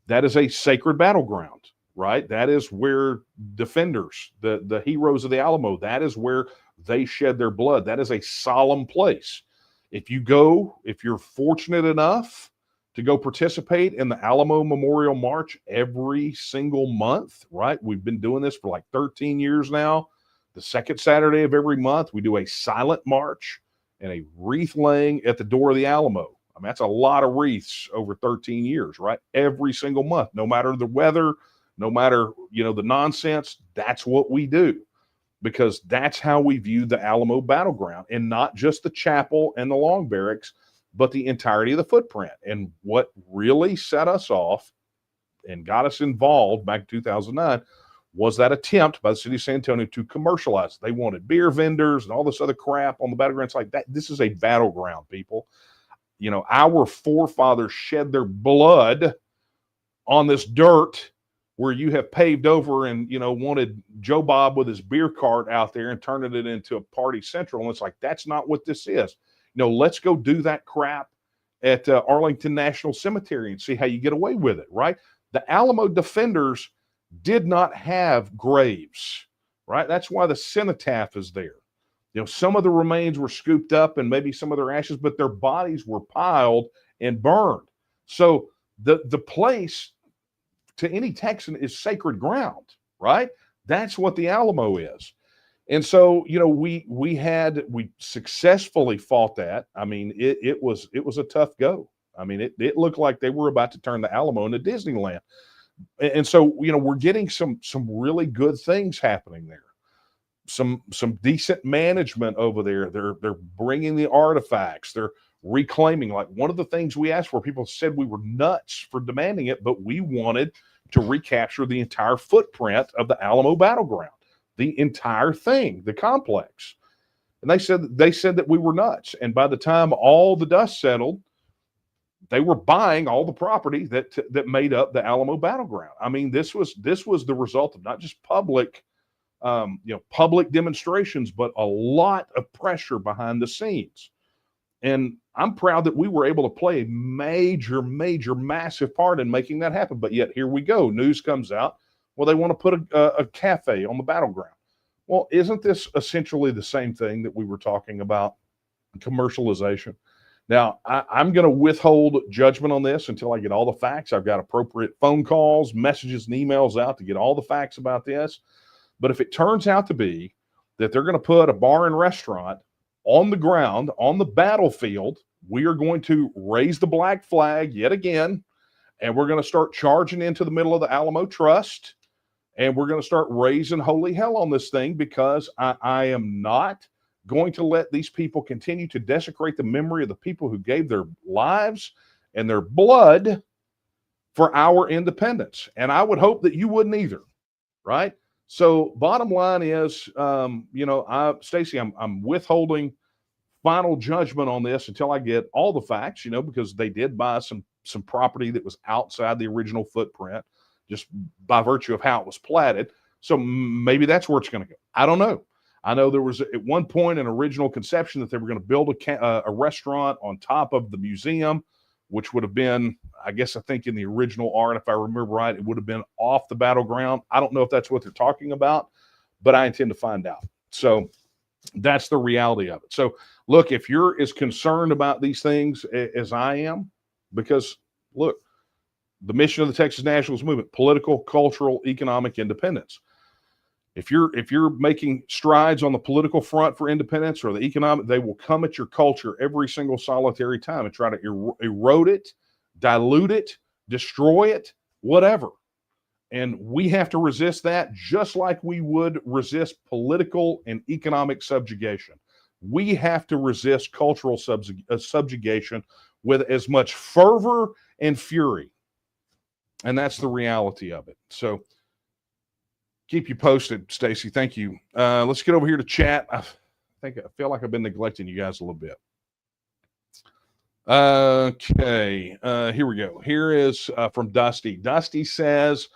that is a sacred battleground, right? That is where defenders, the heroes of the Alamo, that is where they shed their blood. That is a solemn place. If you're fortunate enough to go participate in the Alamo Memorial March every single month, right? We've been doing this for like 13 years now. The second Saturday of every month, we do a silent march and a wreath laying at the door of the Alamo. I mean, that's a lot of wreaths over 13 years, right? Every single month, no matter the weather, no matter, the nonsense, that's what we do, because that's how we view the Alamo battleground, and not just the chapel and the long barracks, but the entirety of the footprint. And what really set us off and got us involved back in 2009 was that attempt by the city of San Antonio to commercialize. They wanted beer vendors and all this other crap on the battleground. It's like that. This is a battleground, people. You know, our forefathers shed their blood on this dirt where you have paved over and, you know, wanted Joe Bob with his beer cart out there and turning it into a party central. And it's like, that's not what this is. You know, let's go do that crap at Arlington National Cemetery and see how you get away with it, right? The Alamo defenders did not have graves, right? That's why the cenotaph is there. You know, some of the remains were scooped up and maybe some of their ashes, but their bodies were piled and burned. So the place to any Texan is sacred ground, right? That's what the Alamo is. And so, you know, we successfully fought that. I mean, it was a tough go. I mean, it looked like they were about to turn the Alamo into Disneyland. And so, you know, we're getting some really good things happening there. Some decent management over there. They're bringing the artifacts. They're reclaiming. Like, one of the things we asked for, people said we were nuts for demanding it, but we wanted to recapture the entire footprint of the Alamo battleground, the entire thing, the complex. And they said that we were nuts. And by the time all the dust settled, they were buying all the property that made up the Alamo battleground. I mean, this was the result of not just public public demonstrations, but a lot of pressure behind the scenes. And I'm proud that we were able to play a major, massive part in making that happen. But yet here we go. News comes out. Well, they want to put a cafe on the battleground. Well, isn't this essentially the same thing that we were talking about, commercialization? Now, I'm going to withhold judgment on this until I get all the facts. I've got appropriate phone calls, messages, and emails out to get all the facts about this. But if it turns out to be that they're going to put a bar and restaurant on the ground, on the battlefield, we are going to raise the black flag yet again, and we're going to start charging into the middle of the Alamo Trust, and we're going to start raising holy hell on this thing, because I am not going to let these people continue to desecrate the memory of the people who gave their lives and their blood for our independence. And I would hope that you wouldn't either, right? So bottom line is, Stacy, I'm withholding final judgment on this until I get all the facts, because they did buy some property that was outside the original footprint, just by virtue of how it was platted. So maybe that's where it's going to go. I don't know. I know there was at one point an original conception that they were going to build a restaurant on top of the museum, which would have been, I think in the original art, if I remember right, it would have been off the battleground. I don't know if that's what they're talking about, but I intend to find out. So that's the reality of it. So look, if you're as concerned about these things as I am, because look, the mission of the Texas Nationalist movement, political, cultural, economic independence. If you're making strides on the political front for independence or the economic, they will come at your culture every single solitary time and try to erode it, dilute it, destroy it, whatever. And we have to resist that just like we would resist political and economic subjugation. We have to resist cultural subjugation with as much fervor and fury. And that's the reality of it. So keep you posted, Stacy. Thank you. Let's get over here to chat. I feel like I've been neglecting you guys a little bit. Okay. Here we go. Here is from Dusty. Dusty says,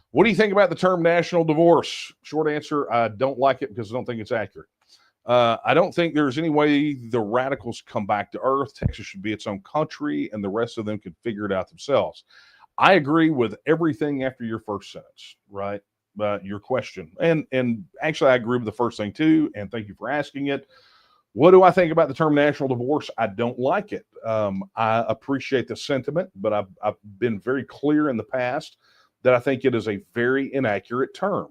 what do you think about the term national divorce? Short answer, I don't like it because I don't think it's accurate. I don't think there's any way the radicals come back to earth. Texas should be its own country, and the rest of them can figure it out themselves. I agree with everything after your first sentence, right? Your question. And actually, I agree with the first thing too, and thank you for asking it. What do I think about the term national divorce? I don't like it. I appreciate the sentiment, but I've been very clear in the past that I think it is a very inaccurate term.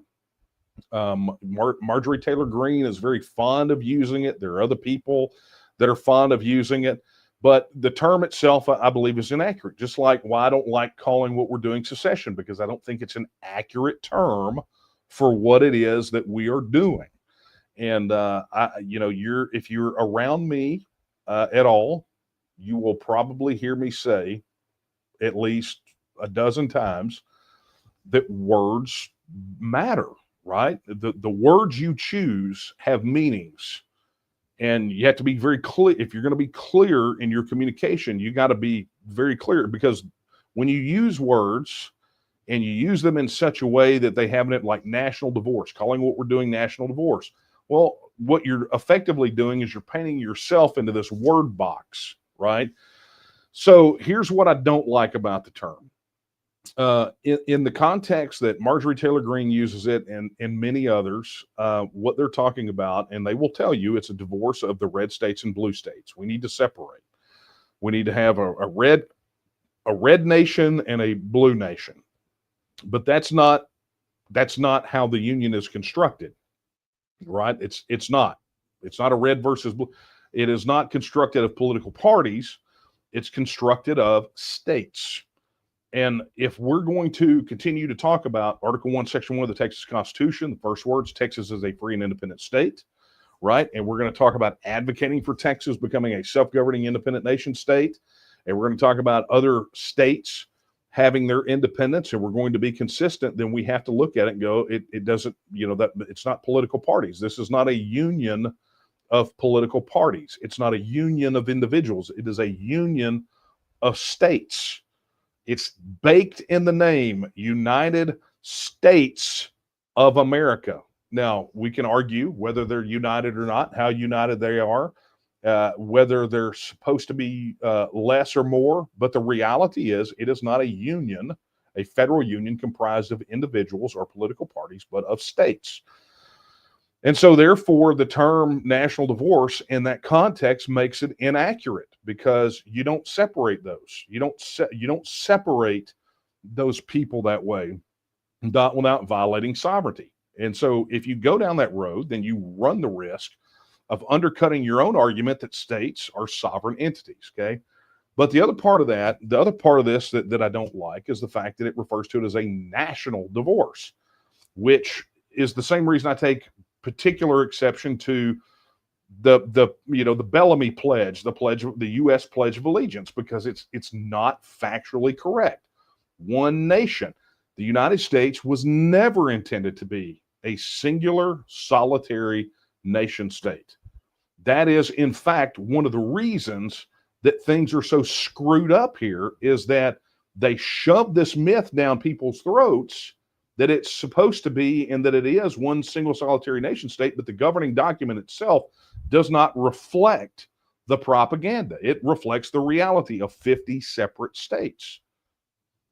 Marjorie Taylor Greene is very fond of using it. There are other people that are fond of using it, but the term itself, I believe, is inaccurate. Just like why I don't like calling what we're doing secession, because I don't think it's an accurate term for what it is that we are doing. And if you're around me at all, you will probably hear me say at least a dozen times that words matter, right? The words you choose have meanings. And you have to be very clear. If you're going to be clear in your communication, you got to be very clear, because when you use words and you use them in such a way that they have it like national divorce, calling what we're doing national divorce, well, what you're effectively doing is you're painting yourself into this word box, right? So here's what I don't like about the term. In the context that Marjorie Taylor Greene uses it, and many others, what they're talking about, and they will tell you, it's a divorce of the red states and blue states. We need to separate. We need to have a red nation and a blue nation. But that's not how the union is constructed, right? It's not a red versus blue. It is not constructed of political parties. It's constructed of states. And if we're going to continue to talk about Article 1, Section 1 of the Texas Constitution, the first words, Texas is a free and independent state, right? And we're going to talk about advocating for Texas becoming a self-governing independent nation state. And we're going to talk about other states having their independence, and we're going to be consistent, then we have to look at it and go, it doesn't, that it's not political parties. This is not a union of political parties. It's not a union of individuals. It is a union of states. It's baked in the name, United States of America. Now, we can argue whether they're united or not, how united they are, whether they're supposed to be less or more. But the reality is, it is not a union, a federal union comprised of individuals or political parties, but of states. And so therefore, the term national divorce in that context makes it inaccurate, because you don't separate those. You don't separate those people that way without violating sovereignty. And so if you go down that road, then you run the risk of undercutting your own argument that states are sovereign entities, okay? But the other part of this that I don't like is the fact that it refers to it as a national divorce, which is the same reason I take particular exception to the Bellamy Pledge, the U.S. Pledge of Allegiance, because it's not factually correct. One nation. The United States was never intended to be a singular, solitary nation state. That is, in fact, one of the reasons that things are so screwed up here, is that they shove this myth down people's throats that it's supposed to be, and that it is, one single solitary nation state, but the governing document itself does not reflect the propaganda. It reflects the reality of 50 separate states.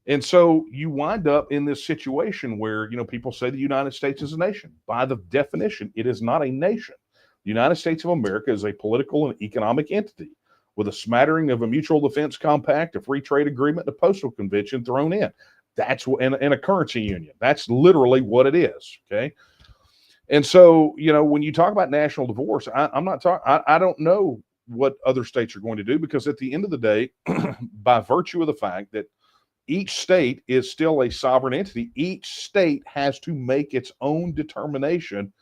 And so you wind up in this situation where, people say the United States is a nation. By the definition, it is not a nation. The United States of America is a political and economic entity with a smattering of a mutual defense compact, a free trade agreement, and a postal convention thrown in. That's and a currency union. That's literally what it is. Okay. And so, when you talk about national divorce, I'm not talking, I don't know what other states are going to do, because at the end of the day, by virtue of the fact that each state is still a sovereign entity, each state has to make its own determination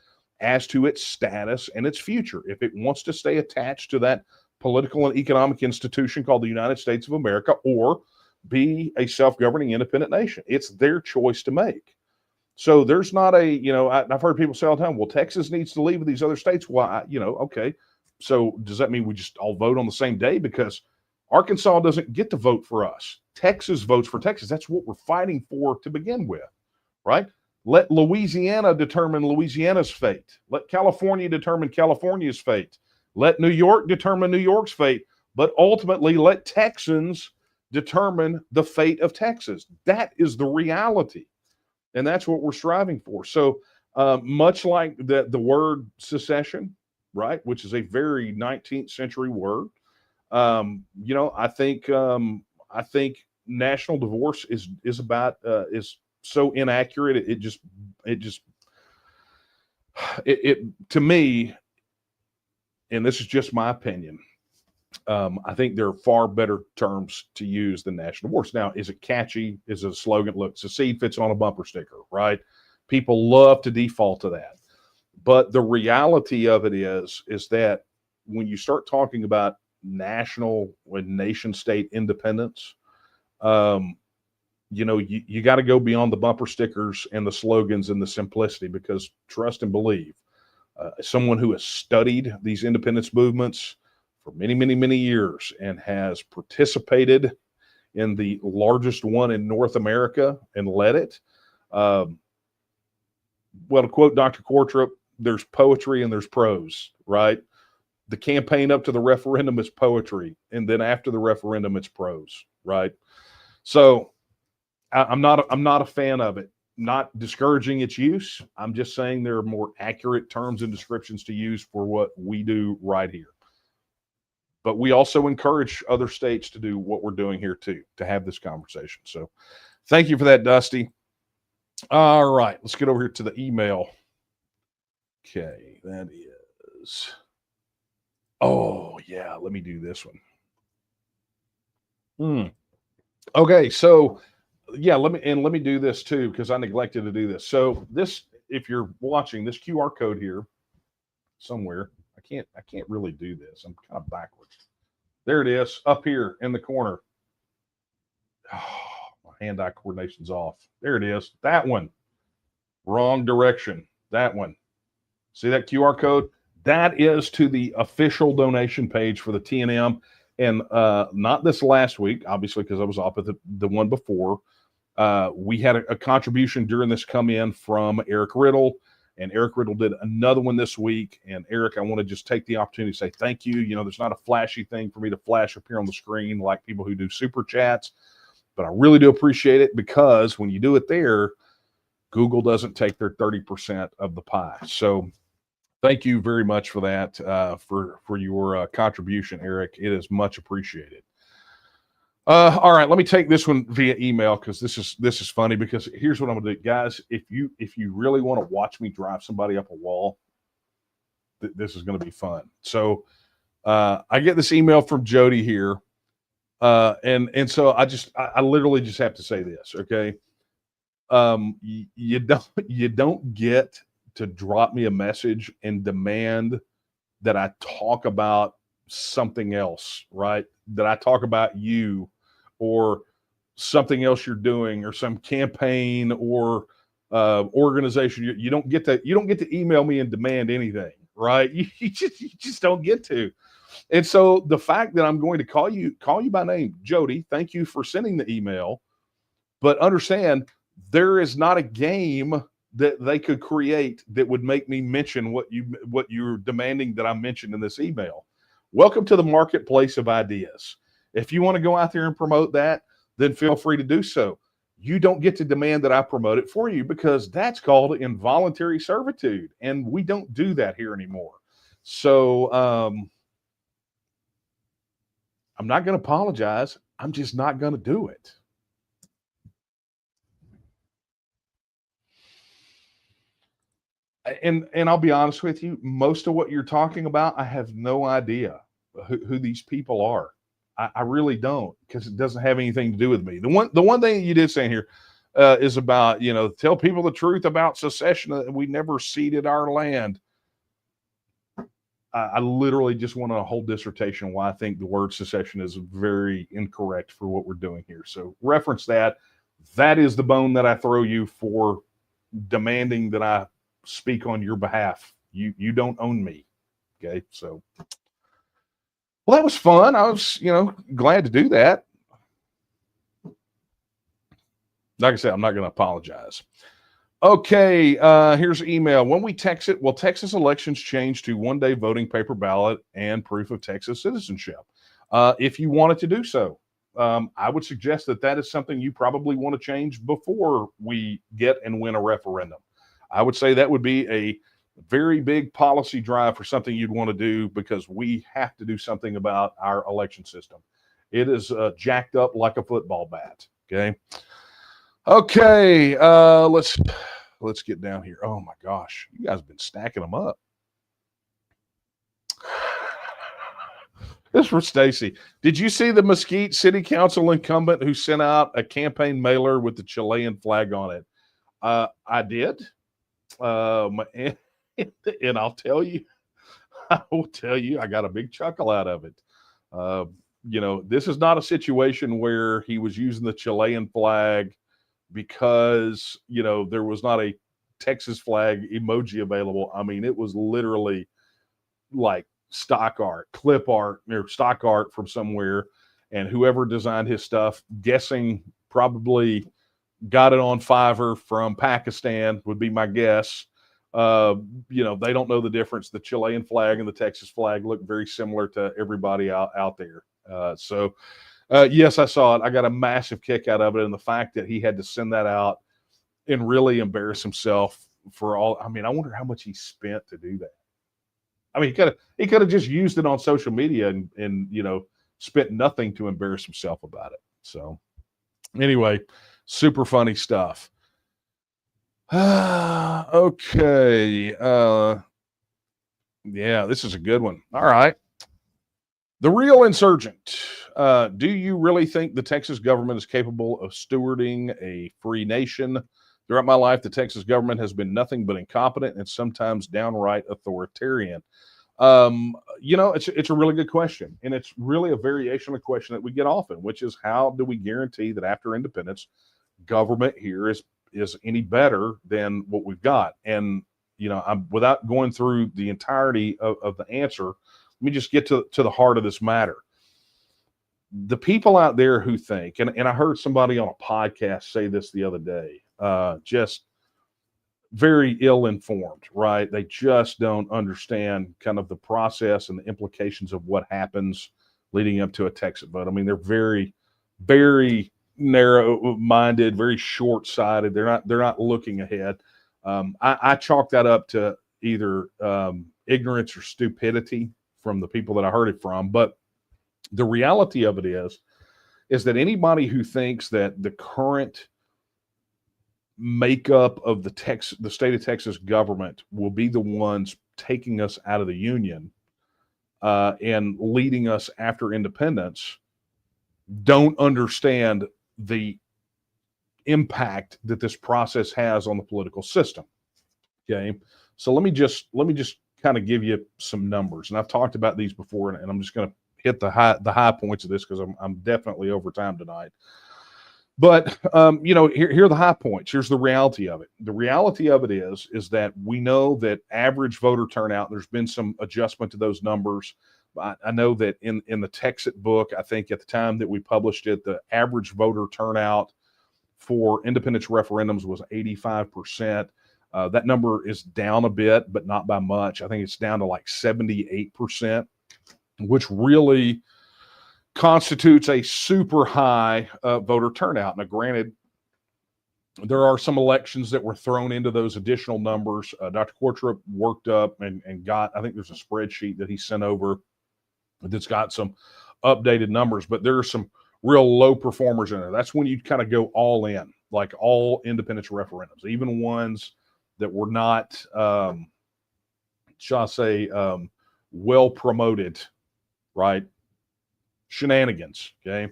as to its status and its future. If it wants to stay attached to that political and economic institution called the United States of America, or be a self-governing independent nation, it's their choice to make. So there's not I've heard people say all the time, well, Texas needs to leave with these other states. Why? Okay. So does that mean we just all vote on the same day? Because Arkansas doesn't get to vote for us. Texas votes for Texas. That's what we're fighting for to begin with, right? Let Louisiana determine Louisiana's fate. Let California determine California's fate. Let New York determine New York's fate. But ultimately, let Texans determine the fate of Texas. That is the reality. And that's what we're striving for. So much like the word secession, right, which is a very 19th century word, I think national divorce is so inaccurate. It to me, and this is just my opinion, I think there are far better terms to use than national divorce. Now, is it catchy? Is it a slogan? Look, secede fits on a bumper sticker, right? People love to default to that. But the reality of it is that when you start talking about national and nation state independence, you got to go beyond the bumper stickers and the slogans and the simplicity, because trust and believe, someone who has studied these independence movements for many, many, many years and has participated in the largest one in North America and led it. Um, well, to quote Dr. Quartrup, there's poetry and there's prose, right? The campaign up to the referendum is poetry, and then after the referendum, it's prose, right? So I'm not a fan of it. Not discouraging its use. I'm just saying there are more accurate terms and descriptions to use for what we do right here. But we also encourage other states to do what we're doing here too, to have this conversation. So thank you for that, Dusty. All right, let's get over here to the email. Okay, that is. Oh, yeah, let me do this one. Okay, so yeah, let me do this too because I neglected to do this. So this, if you're watching this QR code here somewhere, I can't really do this. I'm kind of backwards. There it is, up here in the corner. Oh, my hand-eye coordination's off. There it is. That one. Wrong direction. That one. See that QR code? That is to the official donation page for the TNM. And not this last week, obviously, because I was off at the one before. We had a contribution during this come in from Eric Riddle, and Eric Riddle did another one this week. And Eric, I want to just take the opportunity to say thank you. You know, there's not a flashy thing for me to flash up here on the screen like people who do super chats, but I really do appreciate it because when you do it there, Google doesn't take their 30% of the pie. So thank you very much for that, for your contribution, Eric. It is much appreciated. All right, let me take this one via email because this is funny. Because here's what I'm gonna do, guys. If you really want to watch me drive somebody up a wall, this is gonna be fun. So I get this email from Jody here, and so I literally just have to say this, okay? You don't get to drop me a message and demand that I talk about something else, right? That I talk about you or something else you're doing or some campaign or organization. You don't get to email me and demand anything, right? You just don't get to. And so the fact that I'm going to call you by name, Jody, thank you for sending the email, but understand there is not a game that they could create that would make me mention what you're demanding that I mention in this email. Welcome to the marketplace of ideas. If you want to go out there and promote that, then feel free to do so. You don't get to demand that I promote it for you because that's called involuntary servitude, and we don't do that here anymore. So I'm not going to apologize. I'm just not going to do it. And I'll be honest with you, most of what you're talking about, I have no idea who these people are. I really don't, because it doesn't have anything to do with me. The one thing you did say in here is about, tell people the truth about secession. We never ceded our land. I literally just want a whole dissertation why I think the word secession is very incorrect for what we're doing here. So reference that. That is the bone that I throw you for demanding that I speak on your behalf. You don't own me. Okay. So, well, that was fun. I was, glad to do that. Like I said, I'm not going to apologize. Okay. Here's an email. When we TEXIT, will Texas elections change to one-day voting paper ballot and proof of Texas citizenship? If you wanted to do so, I would suggest that is something you probably want to change before we get and win a referendum. I would say that would be a very big policy drive for something you'd want to do because we have to do something about our election system. It is jacked up like a football bat. Okay. Let's get down here. Oh my gosh, you guys have been stacking them up. This is for Stacy. Did you see the Mesquite City Council incumbent who sent out a campaign mailer with the Chilean flag on it? I did. And I'll tell you, I will tell you, I got a big chuckle out of it. This is not a situation where he was using the Chilean flag because, there was not a Texas flag emoji available. I mean, it was literally like stock art, clip art, or stock art from somewhere. And whoever designed his stuff, guessing probably got it on Fiverr from Pakistan, would be my guess. They don't know the difference. The Chilean flag and the Texas flag look very similar to everybody out there. Yes, I saw it. I got a massive kick out of it, and the fact that he had to send that out and really embarrass himself for all. I mean, I wonder how much he spent to do that. I mean, he could have just used it on social media and spent nothing to embarrass himself about it. So anyway, super funny stuff. Okay. Yeah, this is a good one. All right. The real insurgent. Do you really think the Texas government is capable of stewarding a free nation? Throughout my life, the Texas government has been nothing but incompetent and sometimes downright authoritarian. It's a really good question, and it's really a variation of a question that we get often, which is how do we guarantee that after independence, government here is any better than what we've got? And without going through the entirety of the answer, let me just get to the heart of this matter. The people out there who think, and I heard somebody on a podcast say this the other day, just very ill-informed, right? They just don't understand kind of the process and the implications of what happens leading up to a TEXIT vote. I mean, they're very, very narrow-minded, very short-sighted. They're not looking ahead. I chalk that up to either ignorance or stupidity from the people that I heard it from. But the reality of it is that anybody who thinks that the current makeup of the state of Texas government will be the ones taking us out of the union and leading us after independence don't understand the impact that this process has on the political system. Okay, so let me just kind of give you some numbers, and I've talked about these before, and I'm just going to hit the high points of this because I'm definitely over time tonight. But here are the high points. Here's the reality of it. The reality of it is that we know that average voter turnout. There's been some adjustment to those numbers. I know that in the TEXIT book, I think at the time that we published it, the average voter turnout for independence referendums was 85%. That number is down a bit, but not by much. I think it's down to like 78%, which really constitutes a super high voter turnout. Now, granted, there are some elections that were thrown into those additional numbers. Dr. Quartrip worked up and got, I think there's a spreadsheet that he sent over that's got some updated numbers, but there are some real low performers in there. That's when you kind of go all in, like all independence referendums, even ones that were not, shall I say, well promoted, right? Shenanigans. Okay.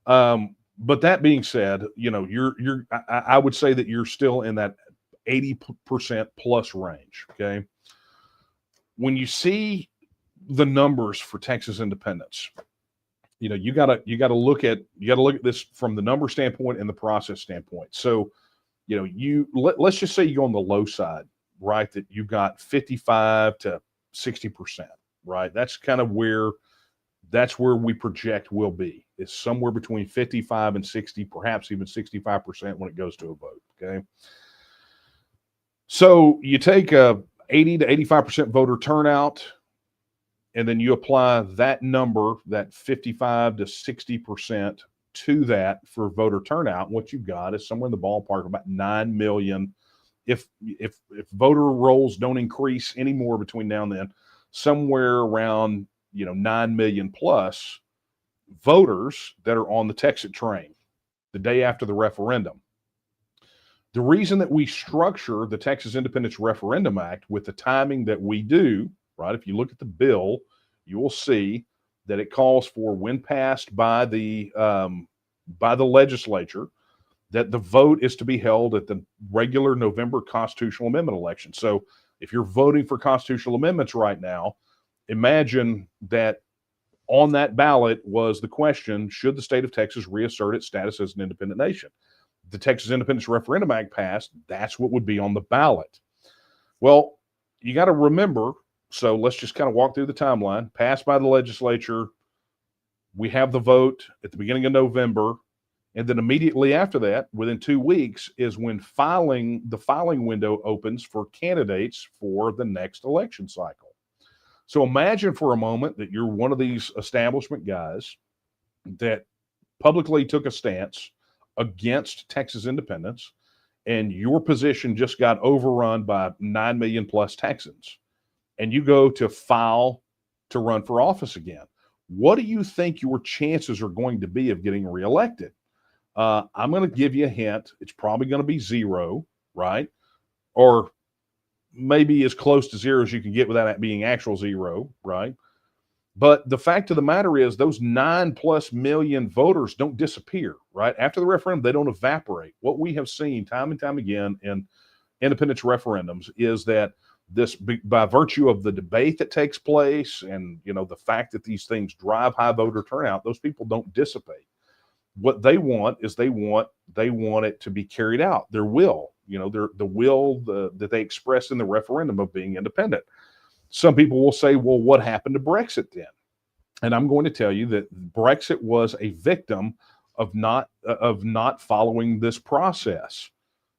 But that being said, I would say that you're still in that 80% plus range. Okay. When you see the numbers for Texas independence, you gotta look at this from the number standpoint and the process standpoint. So, let's just say you go on the low side, right? That you've got 55 to 60%, right? That's kind of where we project will be. It's somewhere between 55 and 60, perhaps even 65% when it goes to a vote. Okay. So you take a 80 to 85% voter turnout, and then you apply that number, that 55 to 60% to that for voter turnout. What you've got is somewhere in the ballpark of about 9 million. If voter rolls don't increase anymore between now and then, somewhere around 9 million plus voters that are on the TEXIT train the day after the referendum. The reason that we structure the Texas Independence Referendum Act with the timing that we do, right? If you look at the bill, you will see that it calls for, when passed by the legislature, that the vote is to be held at the regular November constitutional amendment election. So if you're voting for constitutional amendments right now, imagine that on that ballot was the question, should the state of Texas reassert its status as an independent nation? the Texas Independence Referendum Act passed, that's what would be on the ballot. Well, you got to remember, so let's just kind of walk through the timeline. Passed by the legislature, we have the vote at the beginning of November, and then immediately after that, within 2 weeks, is when the filing window opens for candidates for the next election cycle. So imagine for a moment that you're one of these establishment guys that publicly took a stance against Texas independence, and your position just got overrun by 9 million plus Texans, and you go to file to run for office again. What do you think your chances are going to be of getting reelected? I'm going to give you a hint. It's probably going to be 0, right? Or maybe as close to 0 as you can get without it being actual 0, right? But the fact of the matter is those 9+ million voters don't disappear, right? After the referendum, they don't evaporate. What we have seen time and time again in independence referendums is that this, by virtue of the debate that takes place and, the fact that these things drive high voter turnout, those people don't dissipate. What they want is they want it to be carried out, their will, the will that they expressed in the referendum of being independent. Some people will say, well, what happened to Brexit then? And I'm going to tell you that Brexit was a victim of not following this process,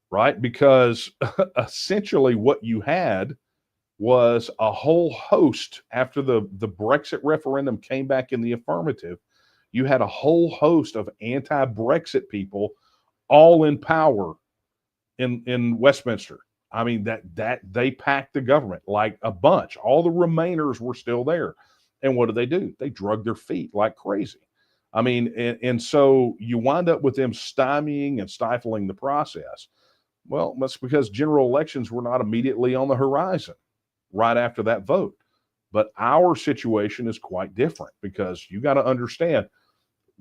right? Because essentially what you had was a whole host, after the Brexit referendum came back in the affirmative, you had a whole host of anti-Brexit people all in power in Westminster. I mean, that they packed the government like a bunch. All the remainers were still there. And what do? They drug their feet like crazy. I mean, and so you wind up with them stymieing and stifling the process. Well, that's because general elections were not immediately on the horizon right after that vote. But our situation is quite different, because you got to understand,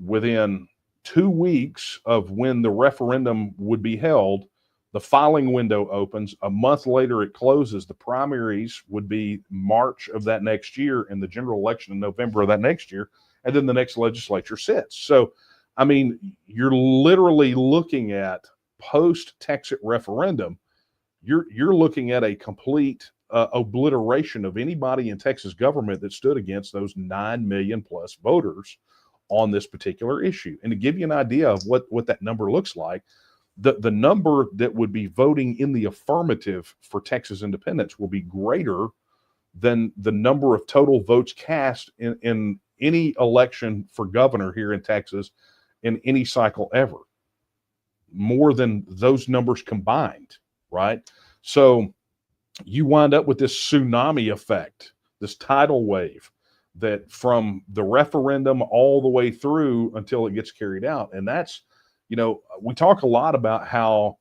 within 2 weeks of when the referendum would be held, the filing window opens. A month later, it closes. The primaries would be March of that next year, and the general election in November of that next year, and then the next legislature sits. So, I mean, you're literally looking at post-TEXIT referendum. You're looking at a complete obliteration of anybody in Texas government that stood against those 9 million plus voters on this particular issue. And to give you an idea of what that number looks like, the number that would be voting in the affirmative for Texas independence will be greater than the number of total votes cast in any election for governor here in Texas in any cycle ever. More than those numbers combined, right? So you wind up with this tsunami effect, this tidal wave, that from the referendum all the way through until it gets carried out. And that's, we talk a lot about how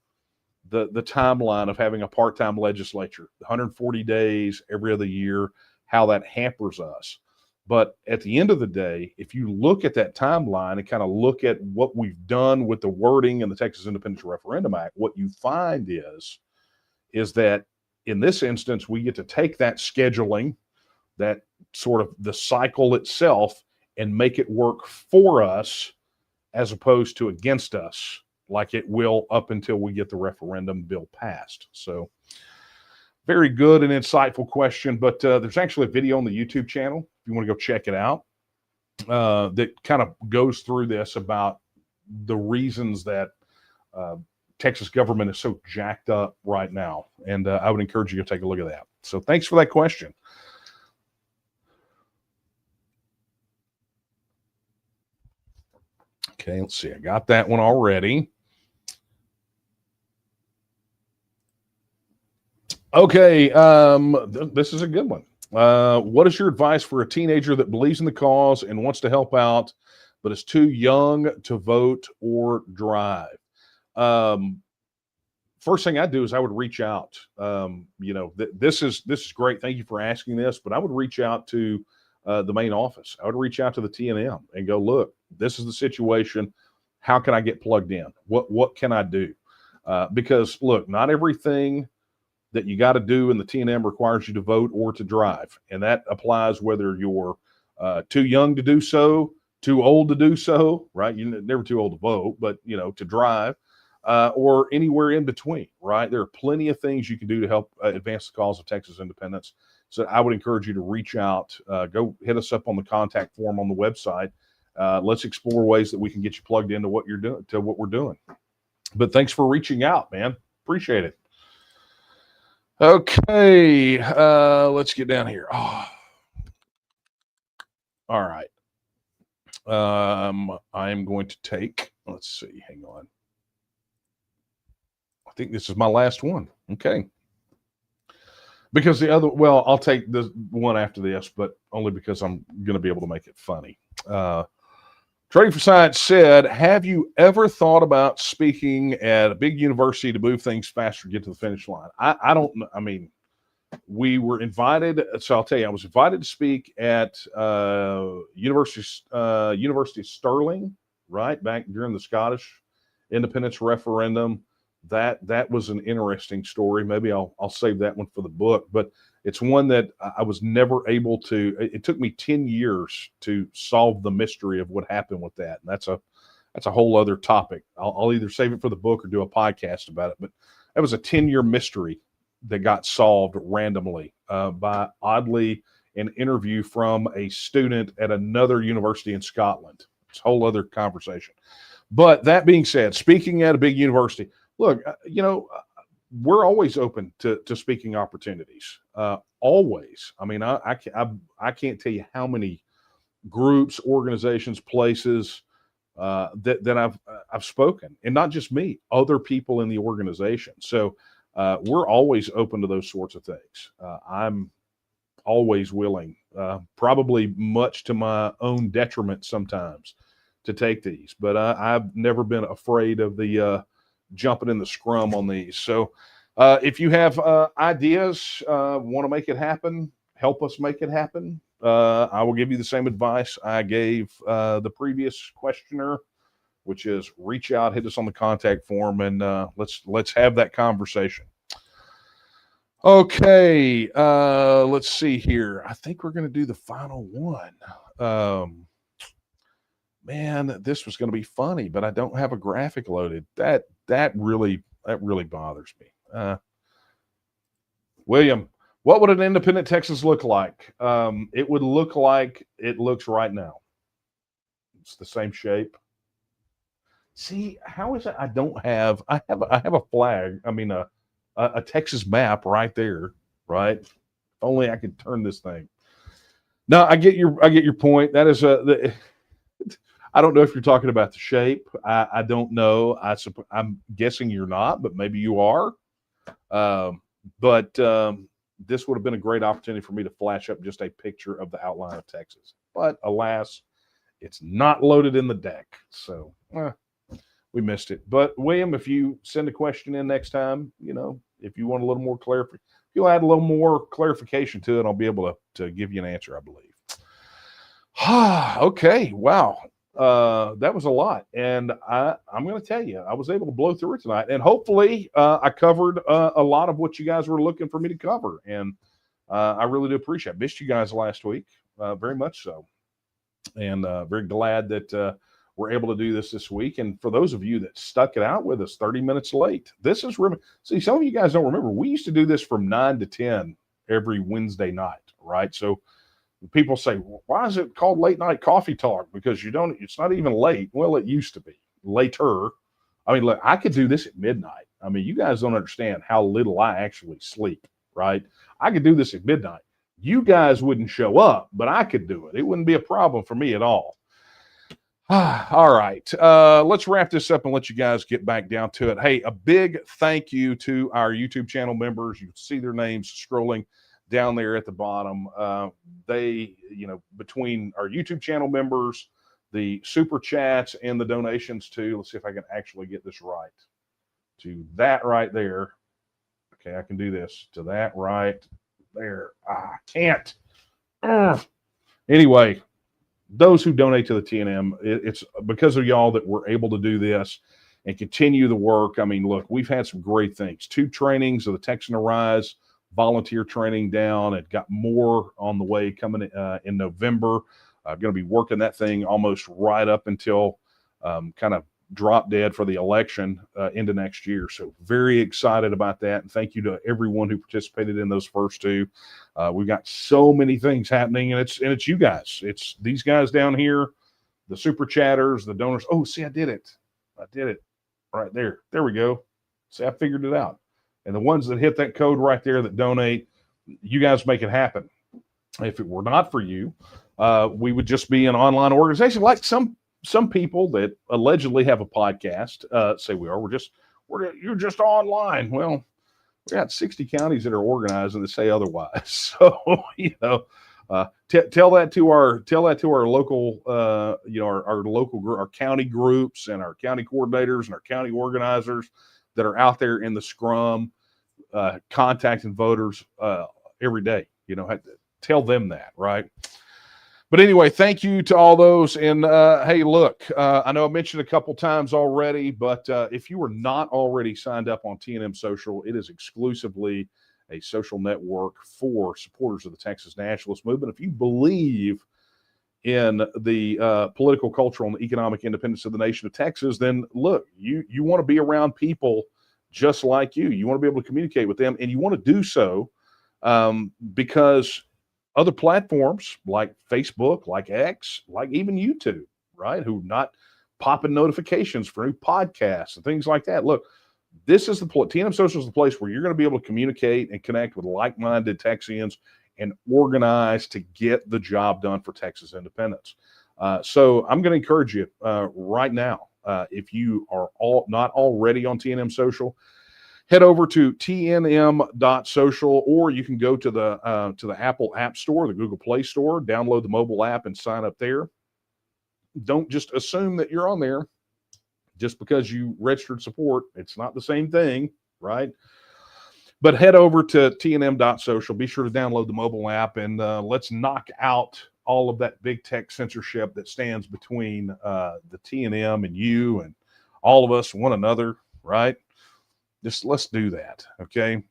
the timeline of having a part-time legislature, 140 days every other year, how that hampers us. But at the end of the day, if you look at that timeline and kind of look at what we've done with the wording in the Texas Independence Referendum Act, what you find is that in this instance, we get to take that scheduling, that sort of the cycle itself, and make it work for us as opposed to against us, like it will up until we get the referendum bill passed. So very good and insightful question, but there's actually a video on the YouTube channel, if you want to go check it out, that kind of goes through this about the reasons that Texas government is so jacked up right now. And I would encourage you to take a look at that. So thanks for that question. Okay, let's see. I got that one already. Okay, this is a good one. What is your advice for a teenager that believes in the cause and wants to help out, but is too young to vote or drive? First thing I'd do is I would reach out. This is great. Thank you for asking this, but I would reach out to the main office. I would reach out to the TNM and go, look, this is the situation. How can I get plugged in? What can I do? Because look, not everything that you got to do in the TNM requires you to vote or to drive. And that applies whether you're too young to do so, too old to do so, right? You're never too old to vote, but to drive. or anywhere in between, right? There are plenty of things you can do to help advance the cause of Texas independence. So I would encourage you to reach out, go hit us up on the contact form on the website. Let's explore ways that we can get you plugged into what you're doing, to what we're doing. But thanks for reaching out, man. Appreciate it. Okay, let's get down here. Oh. All right. I'm going to take, let's see, hang on. I think this is my last one. Okay. Because the other, well, I'll take the one after this, but only because I'm going to be able to make it funny. Trading for Science said, have you ever thought about speaking at a big university to move things faster, get to the finish line? I don't know. I mean, we were invited. So I'll tell you, I was invited to speak at University of Stirling, right, back during the Scottish independence referendum. That was an interesting story. Maybe I'll save that one for the book, but it's one that I was never able to. It took me 10 years to solve the mystery of what happened with that. And that's a whole other topic. I'll either save it for the book or do a podcast about it. But that was a 10-year mystery that got solved randomly by, oddly, an interview from a student at another university in Scotland. It's a whole other conversation. But that being said, speaking at a big university, look, we're always open to speaking opportunities. Always. I mean, I can't tell you how many groups, organizations, places that I've spoken, and not just me, other people in the organization. So we're always open to those sorts of things. I'm always willing, probably much to my own detriment sometimes, to take these. But I've never been afraid of the jumping in the scrum on these. So if you have ideas, want to make it happen, help us make it happen, I will give you the same advice I gave the previous questioner, which is reach out, hit us on the contact form, and let's have that conversation. Okay, let's see here. I think we're going to do the final one. Man, this was going to be funny, but I don't have a graphic loaded. That really bothers me. William, what would an independent Texas look like? It would look like it looks right now. It's the same shape. See, how is it? I have a flag. I mean, a Texas map right there, right? If only I could turn this thing. No, I get your point. That is I don't know if you're talking about the shape. I don't know. I'm guessing you're not, but maybe you are. But this would have been a great opportunity for me to flash up just a picture of the outline of Texas. But alas, it's not loaded in the deck. So we missed it. But William, if you send a question in next time, if you want a little more clarification, you'll add a little more clarification to it, I'll be able to give you an answer, I believe. Okay. Wow. That was a lot. And I'm going to tell you, I was able to blow through it tonight. And hopefully I covered a lot of what you guys were looking for me to cover. And I really do appreciate it. Missed you guys last week, very much so. And very glad that we're able to do this week. And for those of you that stuck it out with us 30 minutes late, this is see, some of you guys don't remember, we used to do this from 9 to 10 every Wednesday night, right? So people say, well, why is it called late night coffee talk? Because it's not even late. Well, it used to be later. I mean, look, I could do this at midnight. I mean, you guys don't understand how little I actually sleep, right? I could do this at midnight. You guys wouldn't show up, but I could do it. It wouldn't be a problem for me at all. All right. Let's wrap this up and let you guys get back down to it. Hey, a big thank you to our YouTube channel members. You can see their names scrolling down there at the bottom. They, between our YouTube channel members, the super chats, and the donations too. Let's see if I can actually get this right. To that right there. Okay, I can do this. To that right there. I can't. Anyway, those who donate to the TNM, it's because of y'all that we're able to do this and continue the work. I mean, look, we've had some great things. 2 trainings of the Texan Arise volunteer training down, and got more on the way coming in November. I'm going to be working that thing almost right up until kind of drop dead for the election into next year. So very excited about that. And thank you to everyone who participated in those first two. We've got so many things happening, and it's you guys. It's these guys down here, the super chatters, the donors. Oh, see, I did it right there. There we go. See, I figured it out. And the ones that hit that code right there that donate, you guys make it happen. If it were not for you, we would just be an online organization like some people that allegedly have a podcast say we are. You're just online. Well, we got 60 counties that are organized and that say otherwise. So tell that to our local our local our county groups and our county coordinators and our county organizers that are out there in the scrum contacting voters every day. Tell them that, right? But anyway, thank you to all those. And hey, look, I know I mentioned a couple times already, but if you are not already signed up on TNM Social, it is exclusively a social network for supporters of the Texas Nationalist movement. If you believe in the political, cultural, and economic independence of the nation of Texas, then look, you want to be around people just like you. You want to be able to communicate with them, and you want to do so because other platforms like Facebook, like X, like even YouTube, right, who not popping notifications for new podcasts and things like that. Look, this is TNM Social is the place where you're going to be able to communicate and connect with like-minded Texians and organize to get the job done for Texas independence. So I'm going to encourage you right now, if you are not already on TNM Social, head over to tnm.social, or you can go to the Apple App Store, the Google Play Store, download the mobile app and sign up there. Don't just assume that you're on there just because you registered support. It's not the same thing, right? But head over to tnm.social. Be sure to download the mobile app, and let's knock out all of that big tech censorship that stands between the TNM and you and all of us, one another, right? Just let's do that, okay?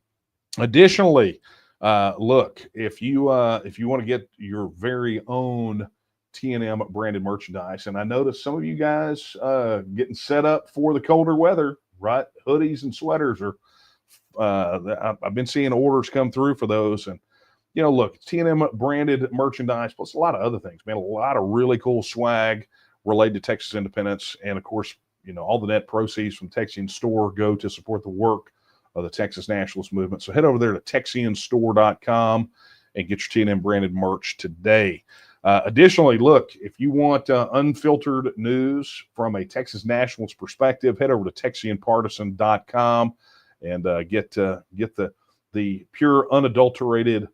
Additionally, look, if you want to get your very own TNM branded merchandise, and I noticed some of you guys getting set up for the colder weather, right? Hoodies and sweaters are. I've been seeing orders come through for those, and look, TNM branded merchandise plus a lot of other things, man. A lot of really cool swag related to Texas independence, and of course, all the net proceeds from Texian Store go to support the work of the Texas Nationalist movement. So head over there to TexianStore.com and get your TNM branded merch today. Additionally, look, if you want unfiltered news from a Texas Nationalist perspective, head over to TexianPartisan.com and get the pure, unadulterated,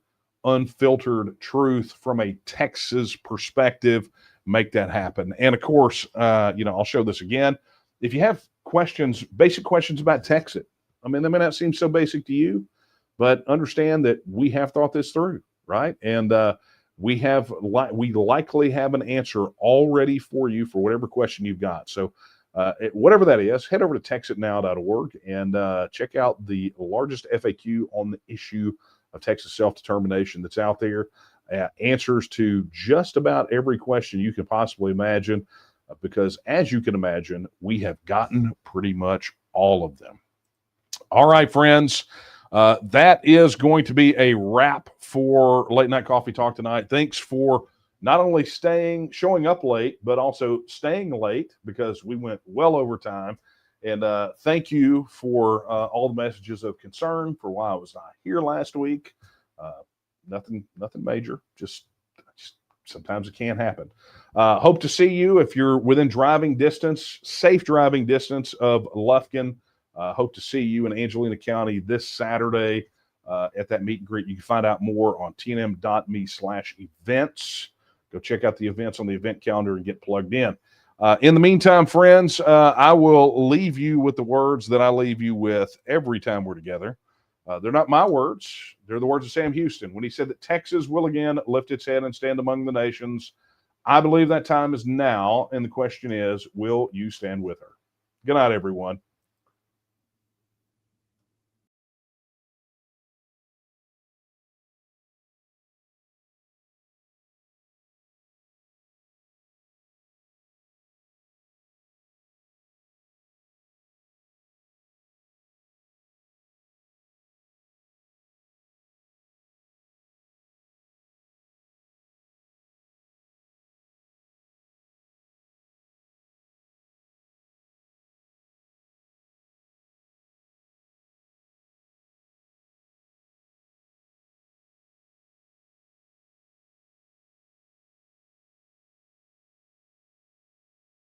unfiltered truth from a Texas perspective. Make that happen. And of course, I'll show this again. If you have questions, basic questions about TEXIT, I mean, they may not seem so basic to you, but understand that we have thought this through, right? And we likely have an answer already for you for whatever question you've got. So whatever that is, head over to texitnow.org and check out the largest FAQ on the issue of Texas self-determination that's out there. Answers to just about every question you can possibly imagine, because as you can imagine, we have gotten pretty much all of them. All right, friends, that is going to be a wrap for Late Night Coffee Talk tonight. Thanks for not only showing up late, but also staying late, because we went well over time. And thank you for all the messages of concern for why I was not here last week. Nothing major. Just sometimes it can't happen. Hope to see you if you're within safe driving distance of Lufkin. Hope to see you in Angelina County this Saturday at that meet and greet. You can find out more on tnm.me/events. Go check out the events on the event calendar and get plugged in. In the meantime, friends, I will leave you with the words that I leave you with every time we're together. They're not my words. They're the words of Sam Houston when he said that Texas will again lift its head and stand among the nations. I believe that time is now, and the question is, will you stand with her? Good night, everyone.